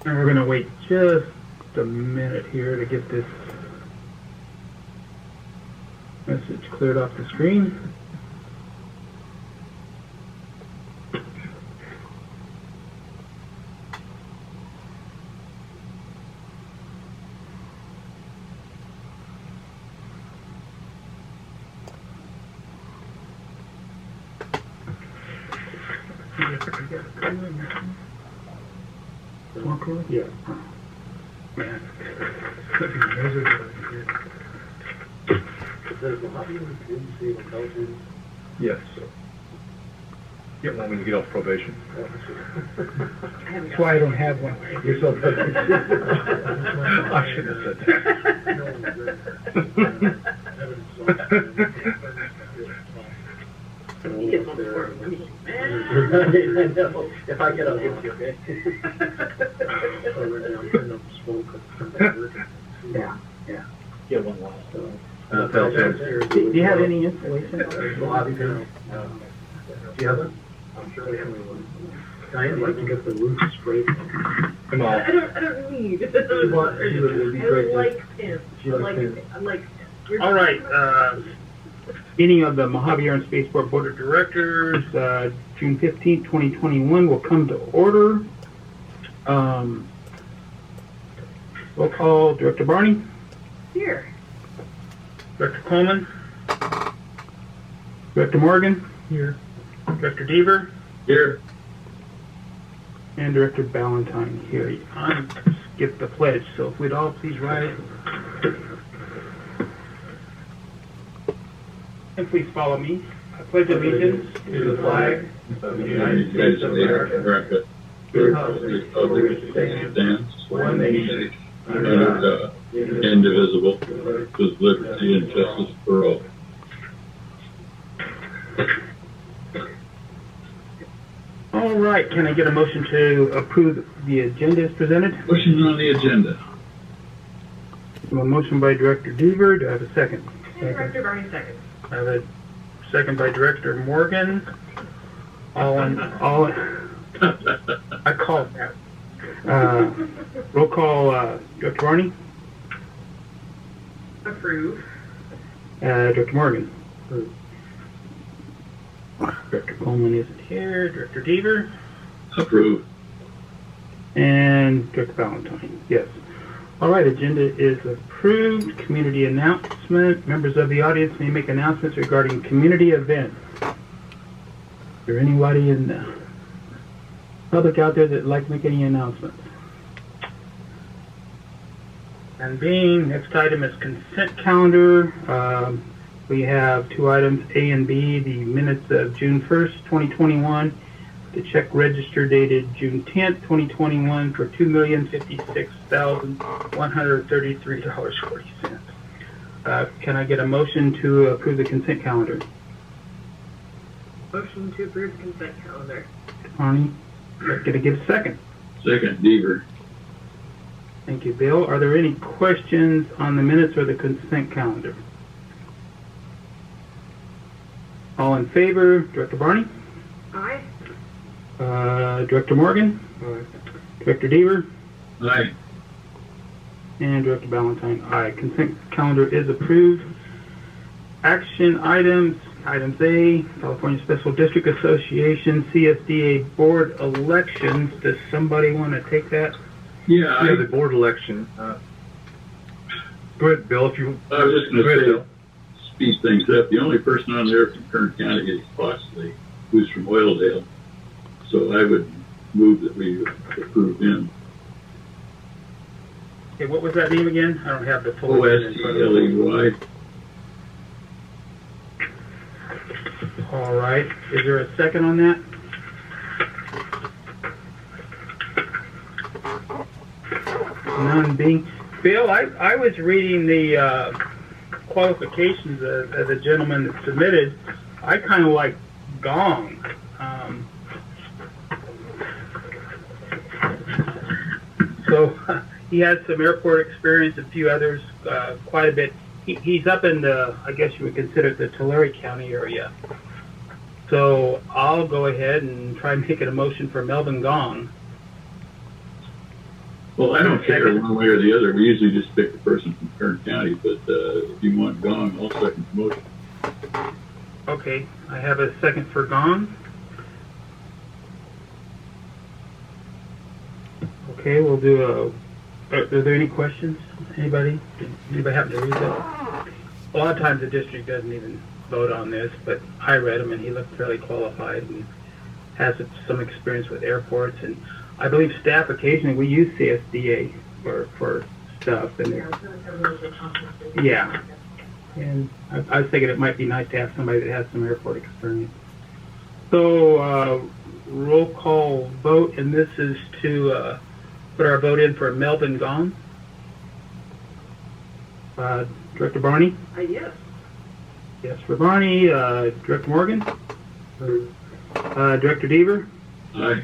And we're going to wait just a minute here to get this message cleared off the screen. Yeah. Man. Yes. Get one when you get off probation. That's why I don't have one. You're so I shouldn't have said that. He gets one for me. If I get, I'll give it to you, okay? Yeah, yeah. Get one last. Do you have any installation? Do you have it? I'm sure we have one. I'd like to get the roof sprayed. Come on. I don't need. She would be great. I like him. She likes him. I like him. All right. Meeting of the Mojave and Spaceport Board of Directors, June 15th, 2021 will come to order. Roll call, Director Barney, Here. Director Coleman, Director Morgan, Here. Director Deaver, Here. and Director Ballantyne here. I skipped the pledge, so if we'd all please rise. And please follow me. I pledge allegiance to the flag of the United States of America, to the republic for which it stands, one nation, under God, indivisible, with liberty and justice for all. All right, can I get a motion to approve the agenda as presented? Motion on the agenda. A motion by Director Deaver. Do I have a second? Director Barney second. I have a second by Director Morgan. I called that. Roll call, Director Barney, Approve. Director Morgan. Director Coleman isn't here. Director Deaver. Approved. And Director Ballantyne. Yes. All right, agenda is approved. Community announcement. Members of the audience may make announcements regarding community events. Is there anybody in the public out there that'd like to make any announcements? And being, next item is consent calendar. We have two items, A and B, the minutes of June 1st, 2021, the check register dated June 10th, 2021 for $2,056,133.40. Can I get a motion to approve the consent calendar? Motion to approve consent calendar. Arnie, can I get a second? Second, Deaver. Thank you, Bill. Are there any questions on the minutes or the consent calendar? All in favor? Director Barney? Aye. Director Morgan? Aye. Director Deaver? Aye. And Director Ballantyne, aye. Consent calendar is approved. Action items. Items A, California Special District Association, CSDA Board elections. Does somebody want to take that? Yeah, Yeah, the board election. Go ahead, Bill, if you... I was just Go ahead, going to Bill. say, speed things up. The only person on there from Kern County is Bosley, who's from Oildale. So I would move that we approve him. Okay, what was that name again? I don't have the full agenda in front of me. Ostley. All right. Is there a second on that? None being. Bill, I was reading the qualifications of the gentleman that submitted. I kind of like Gong. So he has some airport experience, a few others, quite a bit. He's up in the, I guess you would consider it the Tulare County area. So I'll go ahead and try and make it a motion for Melvin Gong. Well, I don't care one way or the other. We usually just pick the person from Kern County, but if you want Gong, I'll second the motion. Okay, I have a second for Gong. Okay, we'll do are there any questions? Anybody? Did anybody happen to read that? A lot of times the district doesn't even vote on this, but I read him and he looked fairly qualified and has some experience with airports. And I believe staff occasionally, we use CSDA for stuff. And yeah. And I was thinking it might be nice to have somebody that has some airport experience. So roll call vote, and this is to put our vote in for Melvin Gong. Director Barney? Yes. Yes for Barney. Director Morgan? Director Deaver? Aye.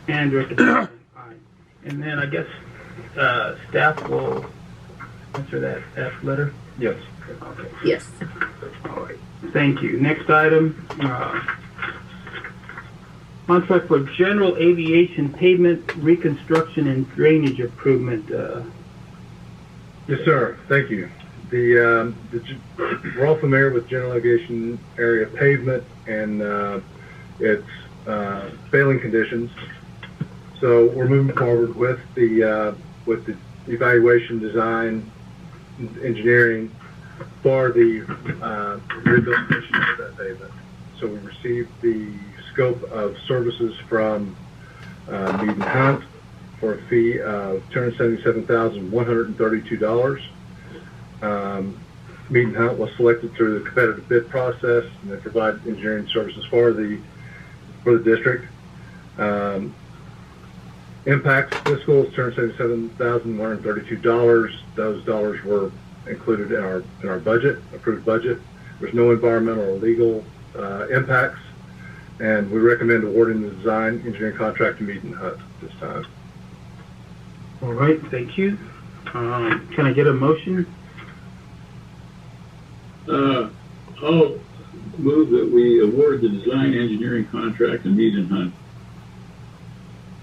And Director Bowman? Aye. And then I guess staff will answer that letter? Yes. Okay. Yes. All right. Thank you. Next item, contract for general aviation pavement reconstruction and drainage improvement. Yes, sir. Thank you. We're all familiar with general aviation area pavement and its failing conditions. So we're moving forward with the evaluation, design, engineering for the rehabilitation of that pavement. So we received the scope of services from Mead & Hunt for a fee of $277,132. Mead & Hunt was selected through the competitive bid process, and they provide engineering services for the district. Impacts fiscal is $277,132. Those dollars were included in our budget, approved budget. There's no environmental or legal impacts, and we recommend awarding the design engineering contract to Mead & Hunt this time. All right. Thank you. Can I get a motion? I'll move that we award the design engineering contract to Mead & Hunt.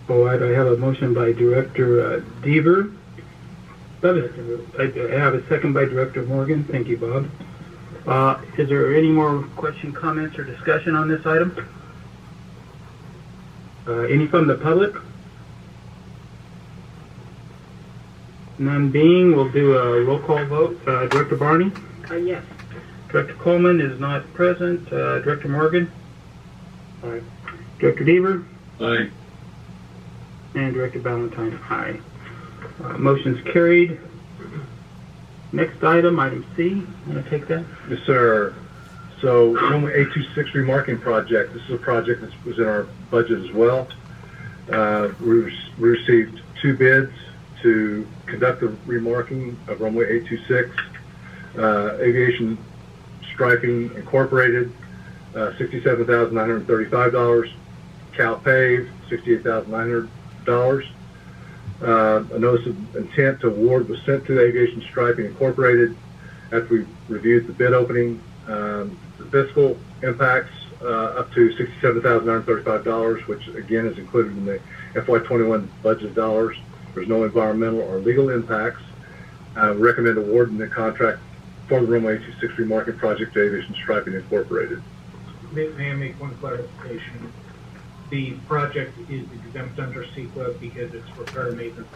All right. I have a motion by Director Deaver. I have a second by Director Morgan. Thank you, Bob. Is there any more question, comments, or discussion on this item? Any from the public? None being, we'll do a roll call vote. Director Barney? Yes. Director Coleman is not present. Director Morgan? Aye. Director Deaver? Aye. And Director Ballantyne, aye. Motion's carried. Next item, item C. Want to take that? Yes, sir. So, runway 826 remarking project. This is a project that was in our budget as well. We received 2 bids to conduct the remarking of runway 826. Aviation Striping Incorporated, $67,935. Cal Pave, $68,900. A notice of intent to award was sent to Aviation Striping Incorporated after we reviewed the bid opening. The fiscal impacts up to $67,935, which again is included in the FY21 budget dollars. There's no environmental or legal impacts. Recommend awarding the contract for the runway 826 remarking project to Aviation Striping Incorporated. May I make one clarification? The project is exempt under CEQA because it's repair and maintenance.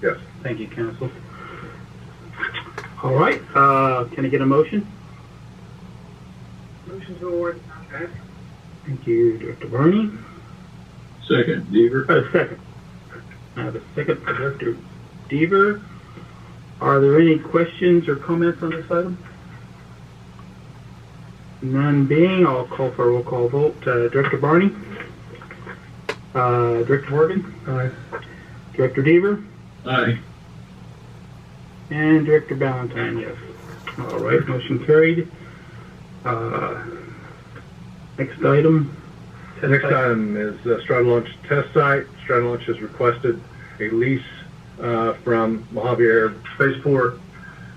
Yes. Thank you, Council. All right. Can I get a motion? Motion to award the contract. Thank you, Director Barney. Second, Deaver. A second. I have a second for Director Deaver. Are there any questions or comments on this item? None being, I'll call for a roll call vote. Director Barney? Director Morgan? Aye. Director Deaver? Aye. And Director Ballantyne, yes. All right, motion carried. Next item. Next item is Stride Launch Test Site. Stride Launch has requested a lease from Mojave Air Spaceport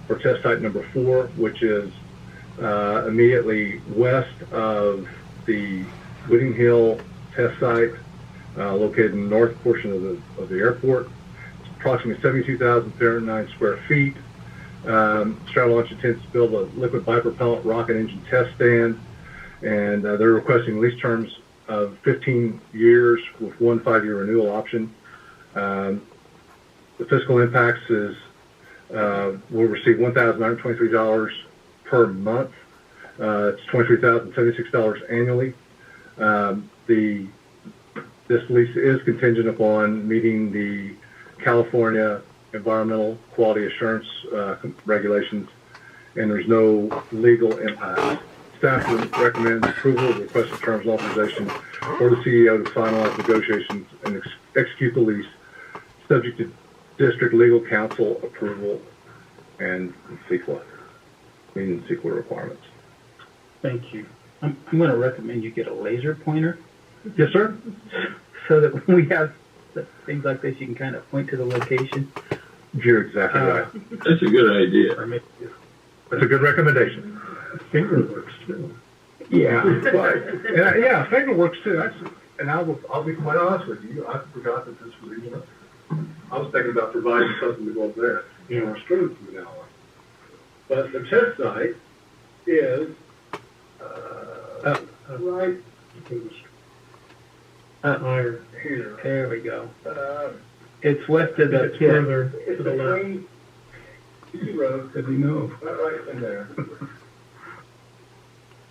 for test site number 4, which is immediately west of the Whitting Hill test site. located in the north portion of the airport. It's approximately 72,309 square feet. Stratolaunch intends to build a liquid bipropellant rocket engine test stand, and they're requesting lease terms of 15 years with 1 5-year renewal option. The fiscal impacts is we'll receive $1,923 per month. It's $23,076 annually. This lease is contingent upon meeting the California Environmental Quality Assurance regulations, and there's no legal impact. Staff recommends approval of the requested terms and authorization for the CEO to finalize negotiations and execute the lease, subject to district legal counsel approval and CEQA, meeting CEQA requirements. Thank you. I'm going to recommend you get a laser pointer Yes, sir. so that when we have things like this, you can kind of point to the location. You're exactly right. That's a good idea. Or maybe, That's a good recommendation. Finger works too. yeah. Yeah, finger works too. I'll be quite honest with you. I forgot that this was even up. I was thinking about providing something to go up there in our stream from now on. But the test site is right Higher. here. There we go. It's west of the It's pit. further It's to the left. between Easy Road, Could we move? right in there.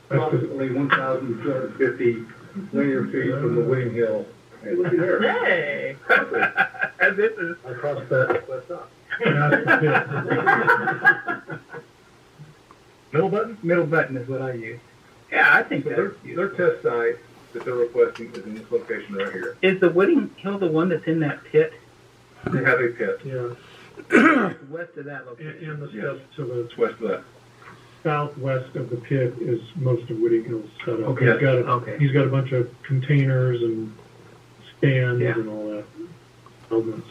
That's Approximately 1,250 linear feet from the William Hill. Hey, look at there. Hey! This is. I crossed that west side. That's the pit. Middle button? Middle button is what I use. Yeah, I think So that's their test site that they're requesting is in this location right here. Is the Wooding Hill the one that's in that pit? They have a pit. Yeah, West of that location. and the Yes. steps to the It's west of that. southwest of the pit is most of Whitting Hill's set up. Okay. Okay. He's got a bunch of containers and stands Yeah. and all that. Elements,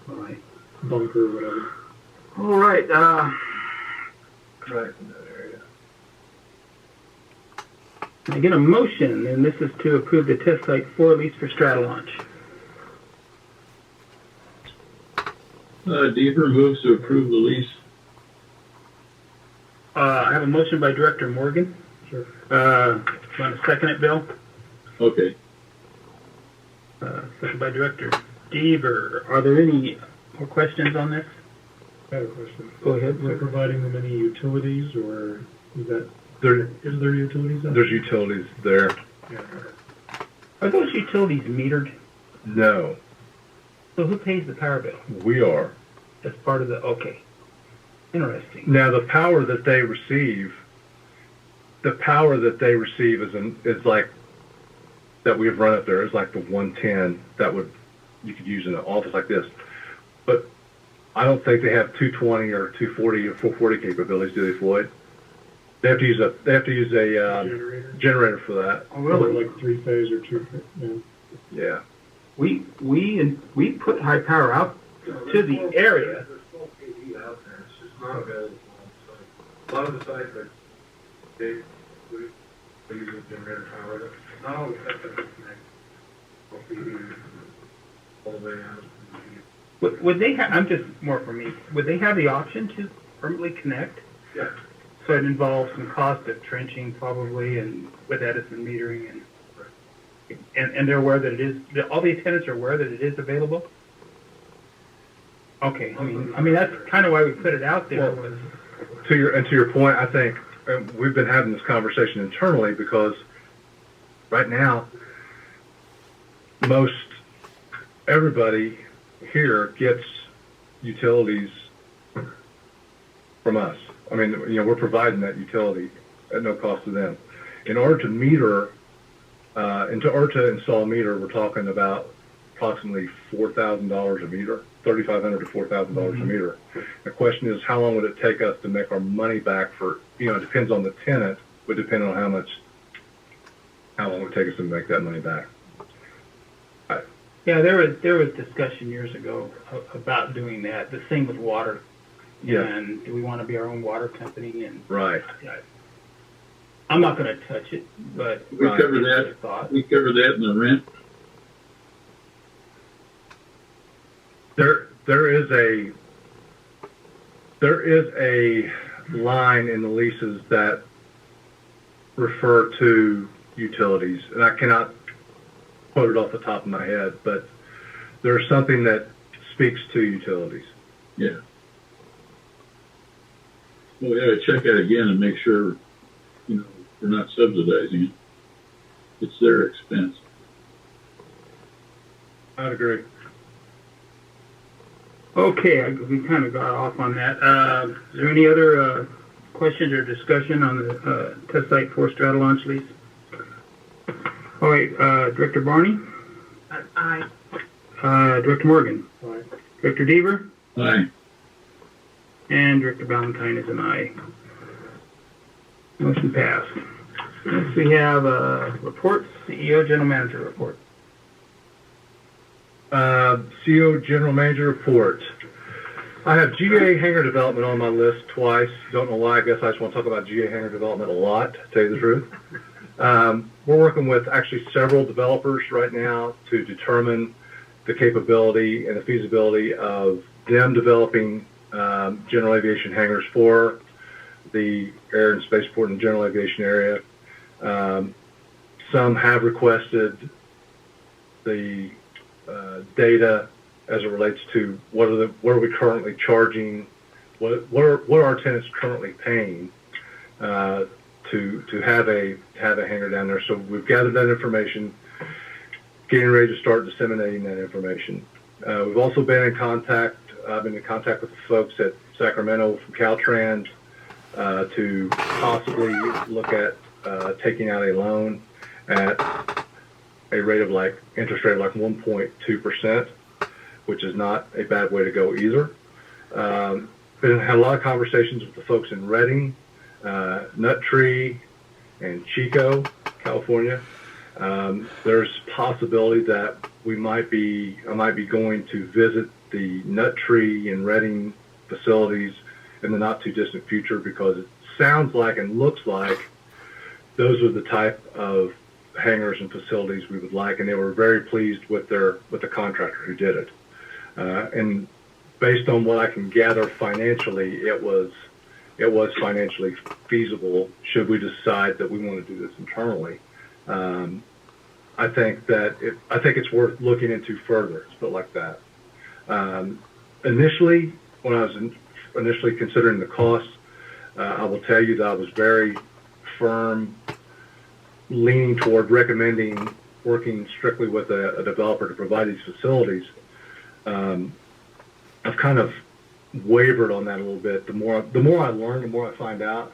All right. bunker, whatever. All right. Right in that area. I get a motion, and this is to approve the test site for lease for Stratolaunch. Deaver moves to approve the lease. I have a motion by Director Morgan. Sure. Want to second it, Bill? Okay. Second by Director Deaver. Are there any more questions on this? I have a question. Go ahead. Is it providing them any utilities, or is there utilities out There's utilities there. Yeah. Are those utilities metered? No, So who pays the power bill? we are. That's part of the, okay. Interesting. Now, the power that they receive is like, that we've run up there is like the 110 that you could use in an office like this. But I don't think they have 220 or 240 or 440 capabilities, do they, Floyd? They have to use a generator? generator for that. Oh, Really? Like 3-phase or 2-phase, yeah. Yeah. We put high power out to the area. There's still KV out there. It's just not available on site. A lot of the sites that they use a generator power. It's not always that they connect. All the way out. Would they have, I'm just more for me, would they have the option to permanently connect? Yeah. So it involves some cost of trenching probably, and with Edison metering, and they're aware that it is, all the tenants are aware that it is available? Okay, I mean that's kind of why we put it out there was. To your point, I think we've been having this conversation internally because right now, most everybody here gets utilities from us. I mean, we're providing that utility at no cost to them. In order to meter, in order to install a meter, we're talking about approximately $4,000 a meter, $3,500 to $4,000 a meter. The question is, how long would it take us to make our money back for? It depends on the tenant. Would depend on how long it would take us to make that money back. Yeah, there was discussion years ago about doing that. The same with water. Yeah. And do we want to be our own water company? And Right. I'm not going to touch it, but We cover that. thought. We cover that in the rent. There is a line in the leases that refer to utilities, and I cannot quote it off the top of my head, but there's something that speaks to utilities. Yeah. Well, we gotta check that again and make sure, we're not subsidizing it. It's their expense. I'd agree. Okay, we kind of got off on that. Is there any other questions or discussion on the test site for strata launch lease? All right, Director Barney, Aye. Director Morgan, Aye. Director Deaver, Aye. and Director Valentine is an aye. Motion passed. Next we have reports, CEO, General Manager report. CEO General Manager report. I have GA hangar development on my list twice. Don't know why. I guess I just want to talk about GA hangar development a lot, to tell you the truth. We're working with actually several developers right now to determine the capability and the feasibility of them developing general aviation hangars for the air and spaceport and general aviation area. Some have requested the data as it relates to what are we currently charging, what are our tenants currently paying to have a hangar down there. So we've gathered that information, getting ready to start disseminating that information. We've also been in contact. I've been in contact with the folks at Sacramento from Caltrans to possibly look at taking out a loan at a interest rate of like 1.2%, which is not a bad way to go either. Had a lot of conversations with the folks in Redding, Nut Tree, and Chico, California. There's possibility that I might be going to visit the Nut Tree and Redding facilities in the not too distant future, because it sounds like and looks like those are the type of hangars and facilities we would like, and they were very pleased with the contractor who did it. And based on what I can gather financially, it was financially feasible should we decide that we want to do this internally. I think it's worth looking into further. Let's put it like that. Initially, when I was initially considering the costs, I will tell you that I was very firm, leaning toward recommending working strictly with a developer to provide these facilities. I've kind of wavered on that a little bit. The more I learn, the more I find out,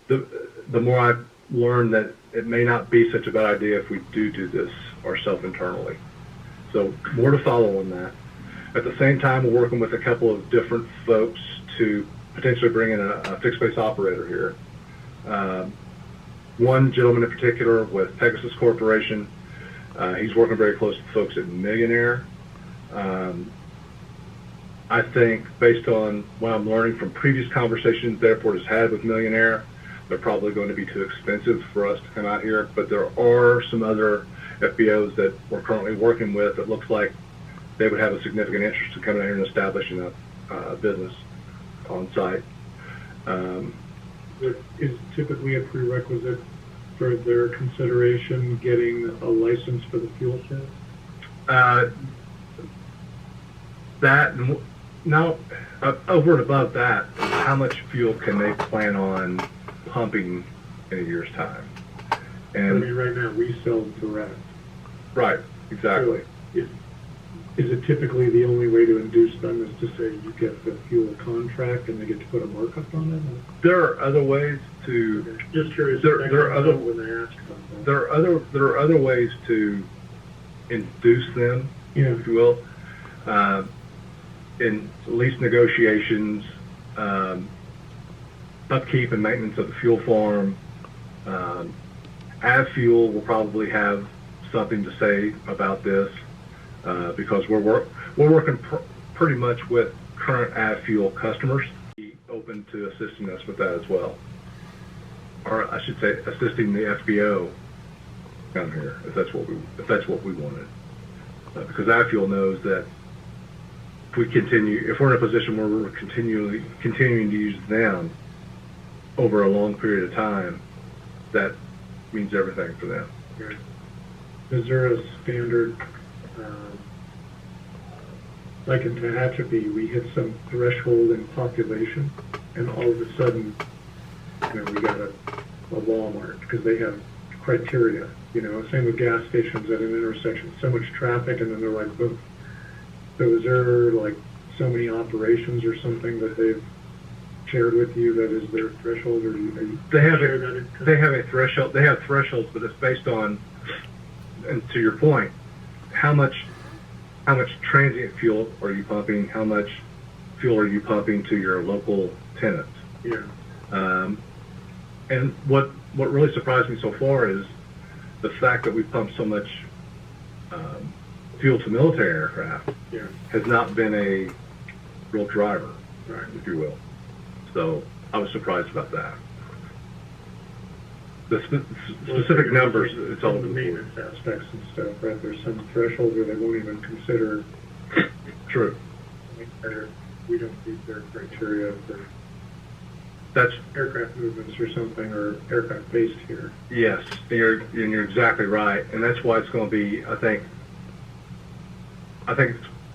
the more I've learned that it may not be such a bad idea if we do this ourselves internally. So more to follow on that. At the same time, we're working with a couple of different folks to potentially bring in a fixed base operator here. One gentleman in particular with Pegasus Corporation, he's working very close to the folks at Millionaire. I think based on what I'm learning from previous conversations the airport has had with Millionaire, they're probably going to be too expensive for us to come out here. But there are some other FBOs that we're currently working with that looks like they would have a significant interest in coming out here and establishing a business on site. Is typically a prerequisite for their consideration getting a license for the fuel shed? Over and above that, how much fuel can they plan on pumping in a year's time? And I mean, right now we sell direct. Right, exactly. So is it typically the only way to induce them is to say you get the fuel contract and they get to put a markup on it? There are other ways to. Okay. Just curious. There are other when they ask about that. There are other ways to induce them, if you will, in lease negotiations, upkeep and maintenance of the fuel farm. AvFuel will probably have something to say about this because we're working pretty much with current AvFuel customers. Be open to assisting us with that as well, or I should say, assisting the FBO down here if that's what we wanted, because AvFuel knows that if we're in a position where we're continuing to use them over a long period of time, that means everything for them. Right. Is there a standard, like in Tehachapi, we hit some threshold in population, and all of a sudden, we got a Walmart, because they have criteria, same with gas stations at an intersection, so much traffic, and then they're like, boom. So is there like so many operations or something that they've shared with you that is their threshold, or They have a threshold. They have thresholds, but it's based on, and to your point, how much transient fuel are you pumping? How much fuel are you pumping to your local tenants? Yeah. And what really surprised me so far is the fact that we pump so much fuel to military aircraft has not been a real driver, Right. if you will. So I was surprised about that. The specific numbers, it's all the maintenance aspects and stuff, right? There's some threshold where they won't even consider. True. We don't meet their criteria for That's aircraft movements or something, or aircraft based here. yes, and you're exactly right, and that's why it's going to be. I think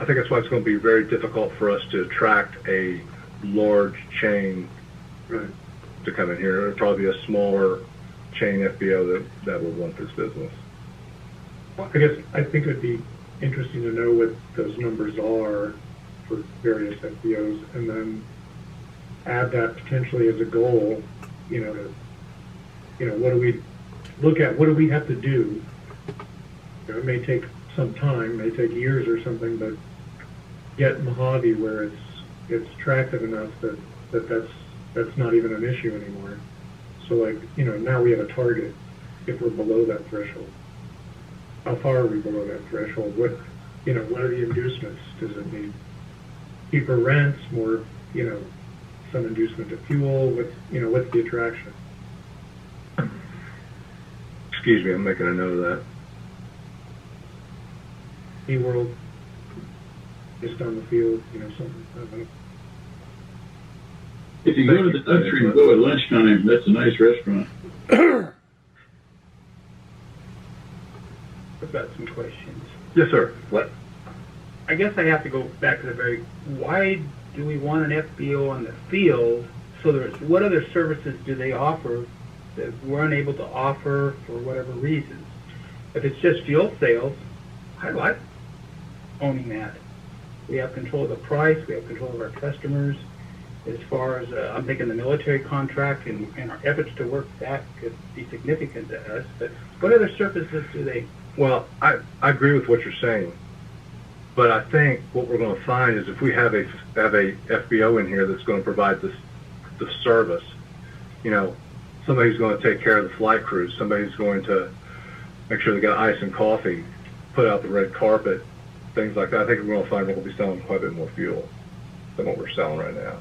that's why it's going to be very difficult for us to attract a large chain Right. to come in here. It'll probably be a smaller chain FBO that will want this business. Well, I think it'd be interesting to know what those numbers are for various FBOs, and then add that potentially as a goal, what do we look at, what do we have to do? It may take some time, may take years or something, but get in the hobby where it's attractive enough that's not even an issue anymore. So now we have a target if we're below that threshold. How far are we below that threshold? What are the inducements? Does it mean cheaper rents, more, some inducement to fuel? What's the attraction? Excuse me, I'm making a note of that. SeaWorld, just on the field, something. I don't know. If you go to the country and go at lunchtime, that's a nice restaurant. I've got some questions. Yes, sir. I guess I have to go back to why do we want an FBO on the field? So what other services do they offer that we're unable to offer for whatever reasons? If it's just fuel sales, I like owning that. We have control of the price, we have control of our customers. As far as, I'm thinking the military contract and our efforts to work that could be significant to us, but what other services do they? Well, I agree with what you're saying, but I think what we're going to find is if we have a FBO in here that's going to provide the service, somebody's going to take care of the flight crews, somebody's going to make sure they got ice and coffee, put out the red carpet, things like that. I think we're going to find that we'll be selling quite a bit more fuel than what we're selling right now.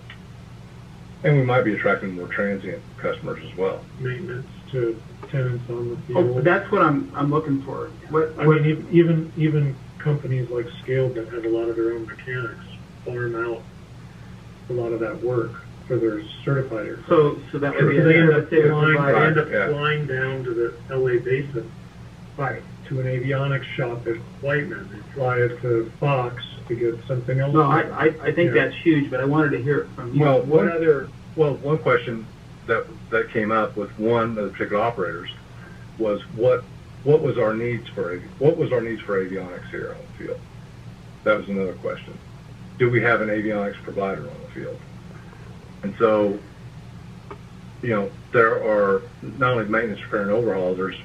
And we might be attracting more transient customers as well. Maintenance to tenants on the field. Oh, that's what I'm looking for. I mean, even companies like Scaled that have a lot of their own mechanics farm out a lot of that work for their certified aircraft. So that would be They end up a flying down to the LA basin, right. to an avionics shop at Whiteman. They fly it to Fox to get something else. No, I think that's huge, but I wanted to hear it from you. Well, one question that came up with one of the particular operators was what was our needs for avionics here on the field? That was another question. Do we have an avionics provider on the field? And so, there are not only maintenance, repair, and overhaul. There's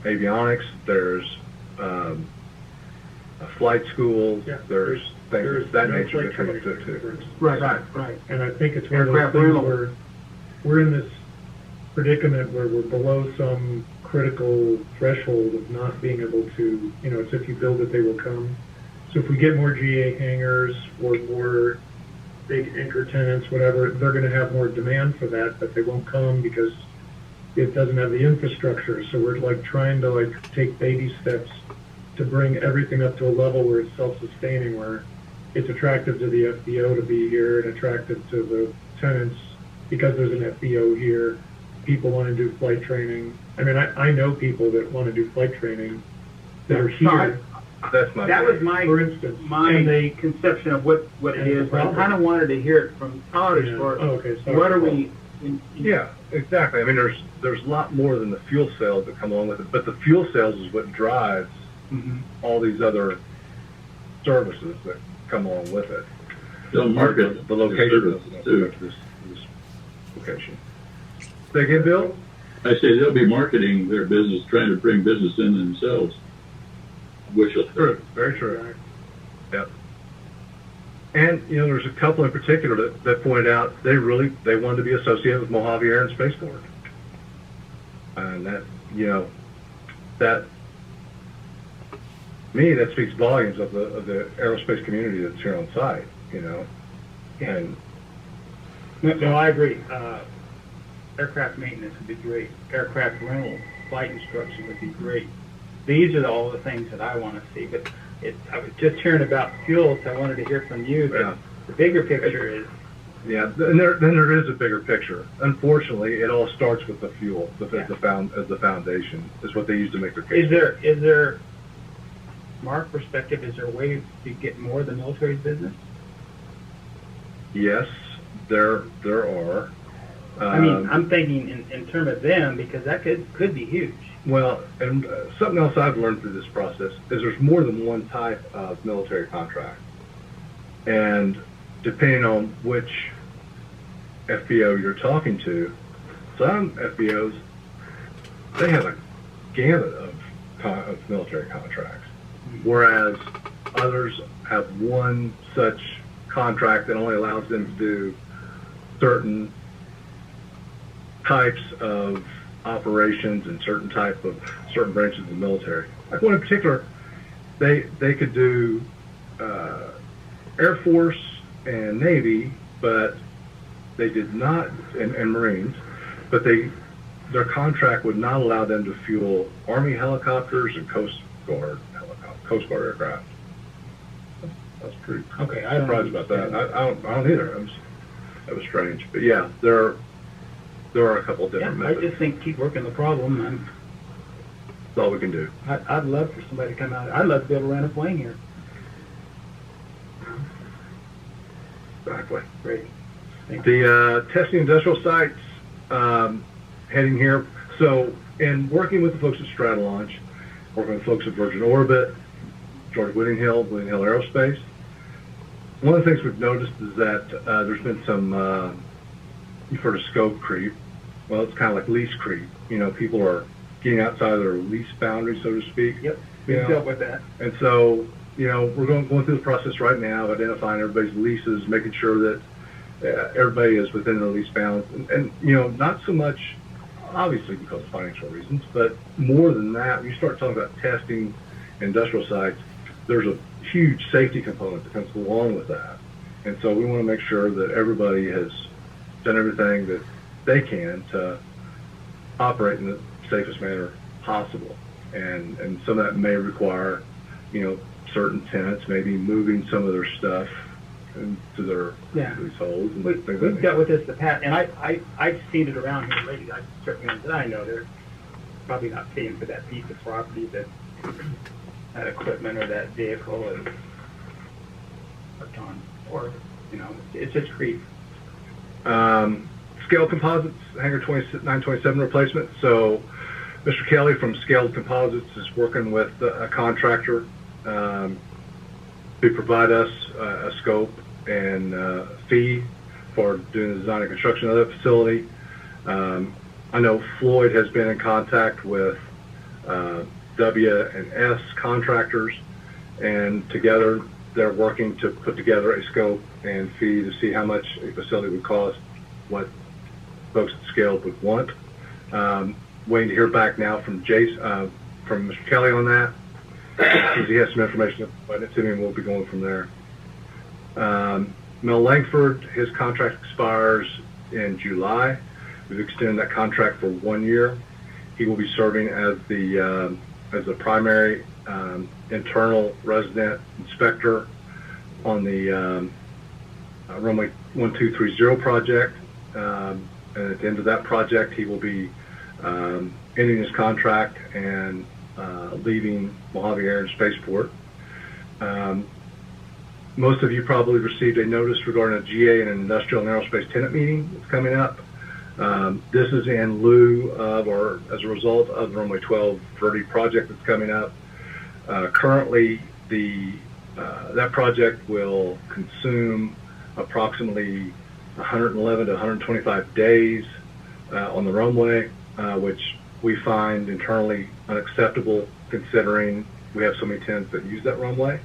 avionics. There's flight schools. Yeah, there's things of that nature that come up to it too. Right. And I think it's one of those things where we're in this predicament where we're below some critical threshold of not being able to, it's if you build it, they will come. So if we get more GA hangars or more big anchor tenants, whatever, they're going to have more demand for that, but they won't come because it doesn't have the infrastructure. So we're trying to take baby steps to bring everything up to a level where it's self-sustaining, where it's attractive to the FBO to be here and attractive to the tenants because there's an FBO here. People want to do flight training. I mean, I know people that want to do flight training that are here. That's my. That was my, For instance, my and they- conception of what it And the is. I problem- kind of wanted to hear it from Todd as Yeah. far as Oh, okay, sorry. what are we... Yeah, exactly. I mean, there's a lot more than the fuel sales that come along with it, but the fuel sales is what drives Mhm. all these other services that come along with it. They'll market The location services of too. this location. Say again, Bill? I say they'll be marketing their business, trying to bring business in themselves. Which will True, very true. Yep. And, you know, there's a couple in particular that pointed out they wanted to be associated with Mojave Air and Spaceport. And that, you know, that, me, that speaks volumes of the aerospace community that's here on site, you know. And, No, I agree. Aircraft maintenance would be great. Aircraft rental, flight instruction would be great. These are all the things that I want to see, but I was just hearing about fuel, so I wanted to hear from you. But Yeah. the bigger picture is, yeah, and then there is a bigger picture. Unfortunately, it all starts with the fuel, as the foundation, is what they use to make their case. is there, from our perspective, is there a way to get more of the military's business? Yes, there are. I mean, I'm thinking in terms of them, because that could be huge. Well, and something else I've learned through this process is there's more than one type of military contract. And depending on which FBO you're talking to, some FBOs, they have a gamut of military contracts, whereas others have one such contract that only allows them to do certain types of operations and certain branches of the military. Like one in particular, they could do Air Force and Navy, but they did not, and Marines, but their contract would not allow them to fuel Army helicopters and Coast Guard aircraft. That's pretty Okay, I don't surprised about that. I don't either. That was strange, but yeah, there are a couple of Yeah, different I methods. just think keep working the problem. That's all we can do. I'd love for somebody to come out. I'd love to be able to rent a plane here. Exactly. Great. The testing industrial sites heading here. So, in working with the folks at Stratolaunch, working with folks at Virgin Orbit, George Whitting Hill Aerospace, one of the things we've noticed is that there's been some, you've heard of scope creep. Well, it's kind of like lease creep. You know, people are getting outside of their lease boundary, so to speak. Yep, You we've know, dealt with that. And so, you know, we're going through the process right now of identifying everybody's leases, making sure that everybody is within their lease bounds. And, you know, not so much, obviously, because of financial reasons, but more than that, when you start talking about testing industrial sites, there's a huge safety component that comes along with that. And so we want to make sure that everybody has done everything that they can to operate in the safest manner possible. And some of that may require, you know, certain tenants maybe moving some of their stuff into their leaseholds and things like We've that. dealt with this in the past, and I've seen it around here lately. I certainly ones that I know they're probably not paying for that piece of property, that equipment or that vehicle is a ton, or you know, it's just creep. Scaled Composites, Hangar 927 replacement. So Mr. Kelly from Scaled Composites is working with a contractor to provide us a scope and fee for doing the design and construction of the facility. I know Floyd has been in contact with W&S contractors, and together they're working to put together a scope and fee to see how much a facility would cost, what folks at Scaled would want. Waiting to hear back now from from Mr. Kelly on that, because he has some information about it to me, and we'll be going from there. Mel Langford, his contract expires in July. We've extended that contract for 1 year. He will be serving as the primary internal resident inspector on the runway 1230 project. And at the end of that project, he will be ending his contract and leaving Mojave Air and Spaceport. Most of you probably received a notice regarding a GA and an industrial and aerospace tenant meeting that's coming up. This is in lieu of, or as a result of, the runway 1230 project that's coming up. Currently, that project will consume approximately 111 to 125 days on the runway, which we find internally unacceptable considering we have so many tenants that use that runway.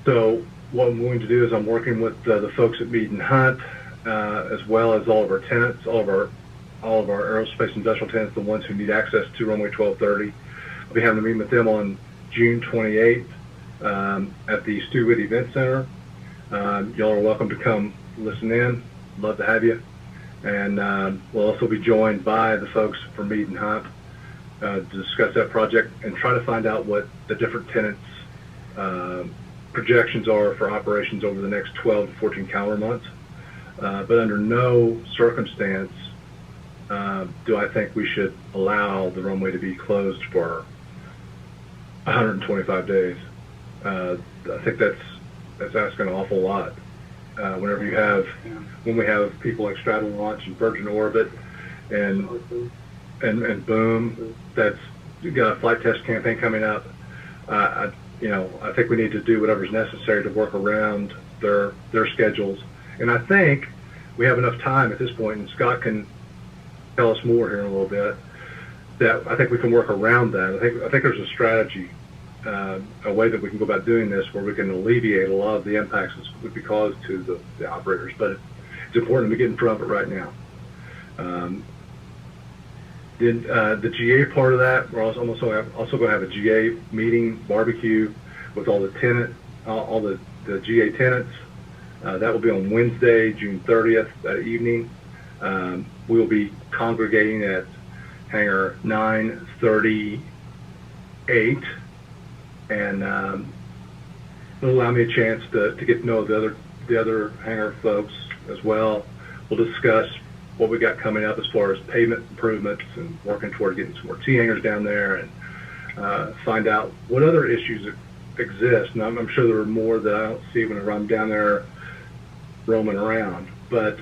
So what I'm going to do is I'm working with the folks at Mead and Hunt, as well as all of our tenants, all of our aerospace industrial tenants, the ones who need access to runway 1230. I'll be having a meeting with them on June 28th at the Stu Witt Event Center. Y'all are welcome to come listen in. Love to have you. And we'll also be joined by the folks from Mead and Hunt to discuss that project and try to find out what the different tenants' projections are for operations over the next 12 to 14 calendar months. But under no circumstance do I think we should allow the runway to be closed for 125 days. I think that's asking an awful lot. When we have like straddle launch and Virgin Orbit and boom, that's you got a flight test campaign coming up. I think we need to do whatever's necessary to work around their schedules. And I think we have enough time at this point, and Scott can tell us more here in a little bit, that I think we can work around that. I think there's a strategy, a way that we can go about doing this where we can alleviate a lot of the impacts that would be caused to the operators. But it's important to get in front of it right now. The GA part of that, we're also going to have a GA meeting, barbecue with all the GA tenants. That will be on Wednesday, June 30th, that evening. We will be congregating at hangar 938, and it'll allow me a chance to get to know the other hangar folks as well. We'll discuss what we got coming up as far as pavement improvements and working toward getting some more T hangars down there, and find out what other issues exist. And I'm sure there are more that I don't see whenever I'm down there roaming around. But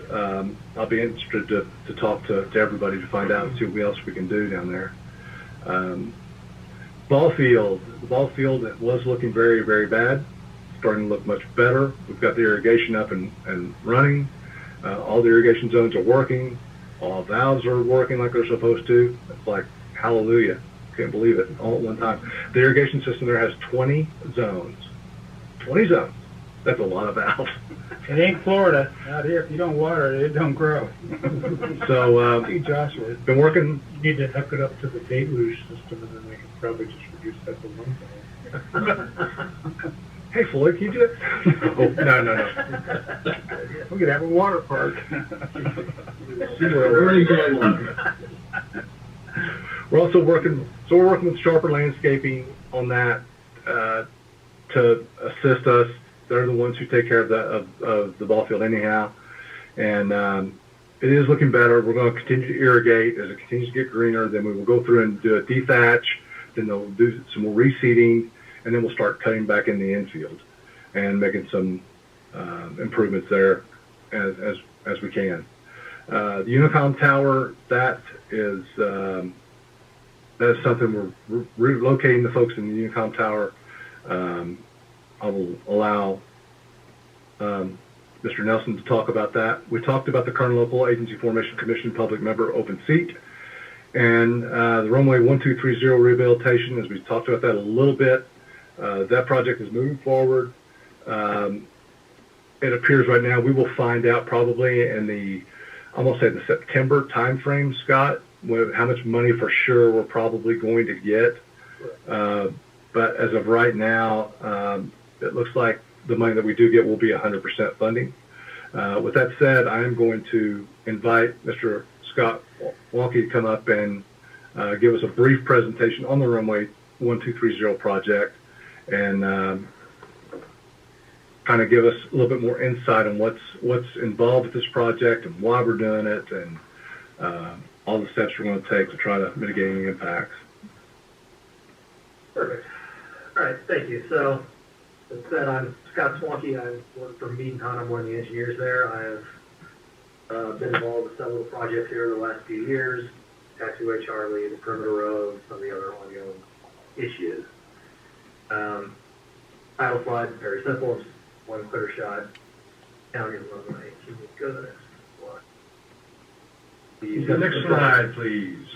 I'll be interested to talk to everybody to find out and see what else we can do down there. The ball field was looking very, very bad. Starting to look much better. We've got the irrigation up and running. All the irrigation zones are working. All valves are working like they're supposed to. It's like, hallelujah. Can't believe it, all at one time. The irrigation system there has 20 zones. 20 zones. That's a lot of valves. It ain't Florida. Out here, if you don't water it, it don't grow. So, See, Joshua. been working. You need to hook it up to the deluge system, and then they can probably just reduce that to one thing. Hey, Floyd, can you do it? No. We could have a water park. We're also working with Sharper Landscaping on that to assist us. They're the ones who take care of the ball field anyhow, and it is looking better. We're going to continue to irrigate as it continues to get greener. Then we will go through and do a dethatch. Then they'll do some more reseeding, and then we'll start cutting back in the infield and making some improvements there as we can. The Unicom Tower, that is something we're relocating the folks in the Unicom Tower. I will allow Mr. Nelson to talk about that. We talked about the current local agency formation commission public member open seat, and the runway 1230 rehabilitation, as we talked about that a little bit. That project is moving forward. It appears right now we will find out probably in the September timeframe, Scott, how much money for sure we're probably going to get. But as of right now, it looks like the money that we do get will be 100% funding. With that said, I am going to invite Mr. Scott Wonke to come up and give us a brief presentation on the runway 1230 project, and kind of give us a little bit more insight on what's involved with this project and why we're doing it, and all the steps we're going to take to try to mitigate any impacts. Perfect. All right, thank you. So, as said, I'm Scott Swanky. I work for Mead & Hunt. I'm one of the engineers there. I have been involved with several projects here the last few years. Taxiway Charlie, the perimeter road, some of the other ongoing issues. Title slide, very simple. It's one clear shot. County runway. Can you go to the next slide? The next slide, please.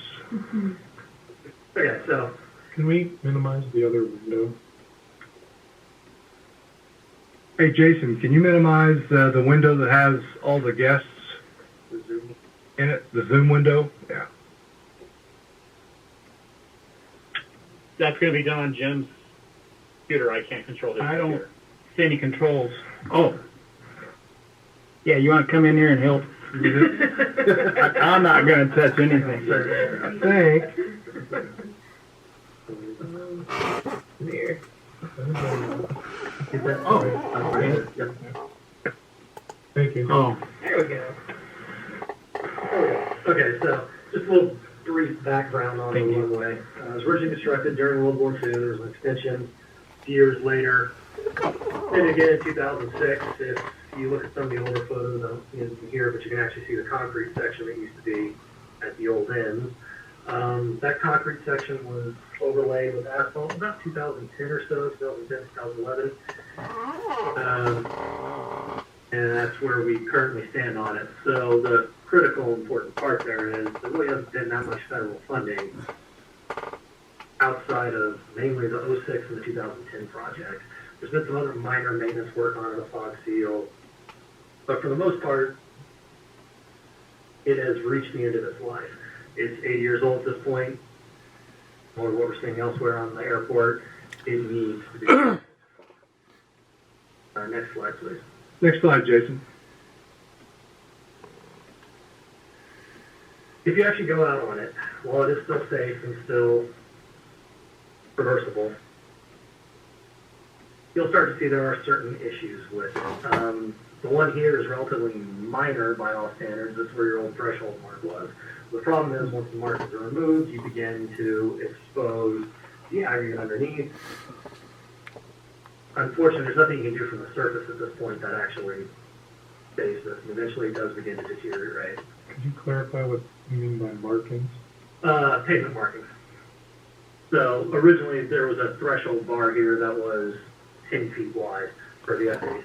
Okay, so Can we minimize the other window? Hey, Jason, can you minimize the window that has all the guests in it? The Zoom window? Yeah. That's going to be done on Jim's computer. I can't control his I don't computer. see any controls. Oh. Yeah, you want to come in here and help? I'm not going to touch anything. I think. here. Oh. Thank you. Oh. There we go. Okay, so just a little brief background on the runway. It was originally constructed during World War II. There was an extension a few years later. And again in 2006, if you look at some of the older photos, I don't see anything here, but you can actually see the concrete section that used to be at the old ends. That concrete section was overlaid with asphalt about 2010 or so, 2010, 2011. And that's where we currently stand on it. So the critical important part there is there really hasn't been that much federal funding outside of mainly the 06 and the 2010 project. There's been some other minor maintenance work on the fog seal, but for the most part, it has reached the end of its life. It's 80 years old at this point. Or what we're seeing elsewhere on the airport, it needs to be. Next slide, please. Next slide, Jason. If you actually go out on it, while it is still safe and still reversible, you'll start to see there are certain issues with it. The one here is relatively minor by all standards. That's where your old threshold mark was. The problem is once the markings are removed, you begin to expose the aggregate underneath. Unfortunately, there's nothing you can do from the surface at this point that actually saves this. And eventually it does begin to deteriorate. Could you clarify what you mean by markings? Pavement markings. So originally there was a threshold bar here that was 10 feet wide for the FAA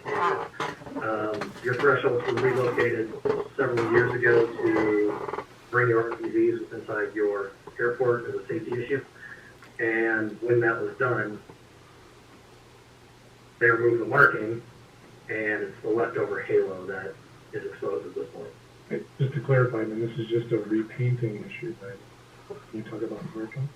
standard. Your thresholds were relocated several years ago to bring your RPVs inside your airport as a safety issue. And when that was done, they removed the marking, and it's the leftover halo that is exposed at this point. Hey, just to clarify, then this is just a repainting issue, right? Can you talk about marking?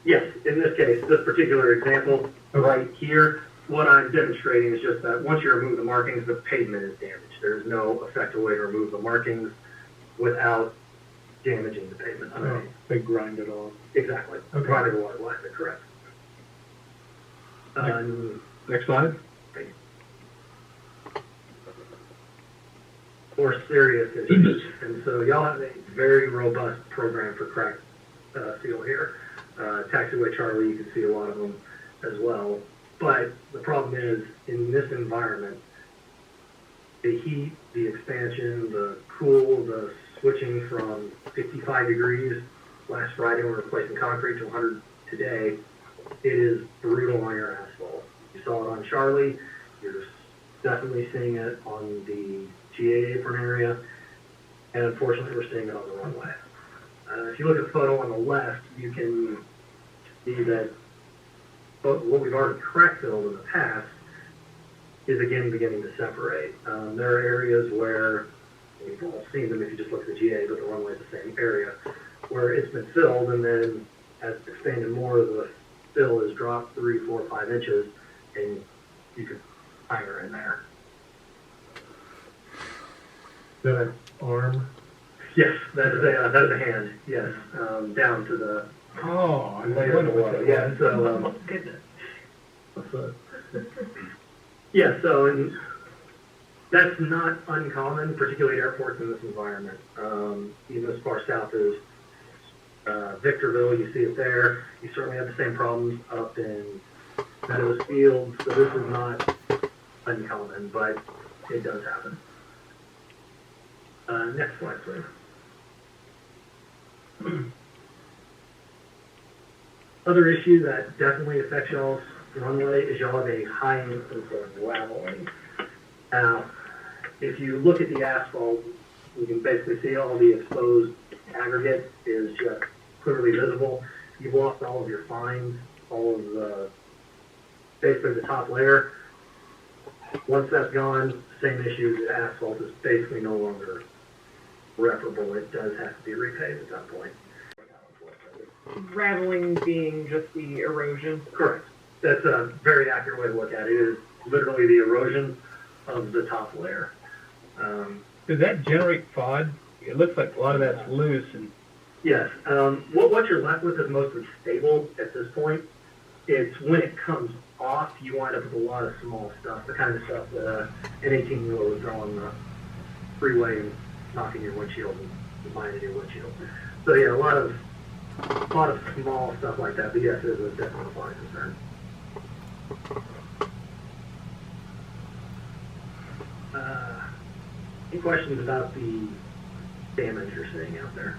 Yes, in this case, this particular example right here, what I'm demonstrating is just that once you remove the markings, the pavement is damaged. There's no effective way to remove the markings without damaging the pavement Oh, underneath. they grind it off. Exactly. Okay. Provided the water line, correct. Next slide. More serious issues. And so y'all have a very robust program for crack seal here. Taxiway Charlie, you can see a lot of them as well. But the problem is, in this environment, the heat, the expansion, the cool, the switching from 55 degrees last Friday when we were replacing concrete to 100 today, it is brutal on your asphalt. You saw it on Charlie. You're definitely seeing it on the GA apron area, and unfortunately we're seeing it on the runway. If you look at the photo on the left, you can see that what we've already crack filled in the past is again beginning to separate. There are areas where, you've all seen them if you just look at the GA, but the runway is the same area, where it's been filled, and then as it's expanded more, the fill has dropped 3, 4, 5 inches, and you can hang her in there. Is that an arm? Yes, that is a hand. Yes, down to the Oh, I layer below. Yeah, so Goodness. yeah. So in That's not uncommon, particularly at airports in this environment. Even as far south as Victorville, you see it there. You certainly have the same problems up in Meadows Field, so this is not uncommon, but it does happen. Next slide, please. Other issue that definitely affects y'all's runway is y'all have a high incidence of raveling. Now, if you look at the asphalt, you can basically see all the exposed aggregate is just clearly visible. You've lost all of your fines, all of the, basically the top layer. Once that's gone, same issue, the asphalt is basically no longer reparable. It does have to be repaved at that point. Raveling being just the erosion. Correct. That's a very accurate way to look at it. It is literally the erosion of the top layer. Does that generate FOD? It looks like a lot of that's loose and. Yes. What you're left with is mostly stable at this point. It's when it comes off, you wind up with a lot of small stuff, the kind of stuff that an 18-wheeler would throw on the freeway and knocking your windshield and binding your windshield. So yeah, a lot of small stuff like that. But yes, it is definitely a fine concern. Any questions about the damage you're seeing out there?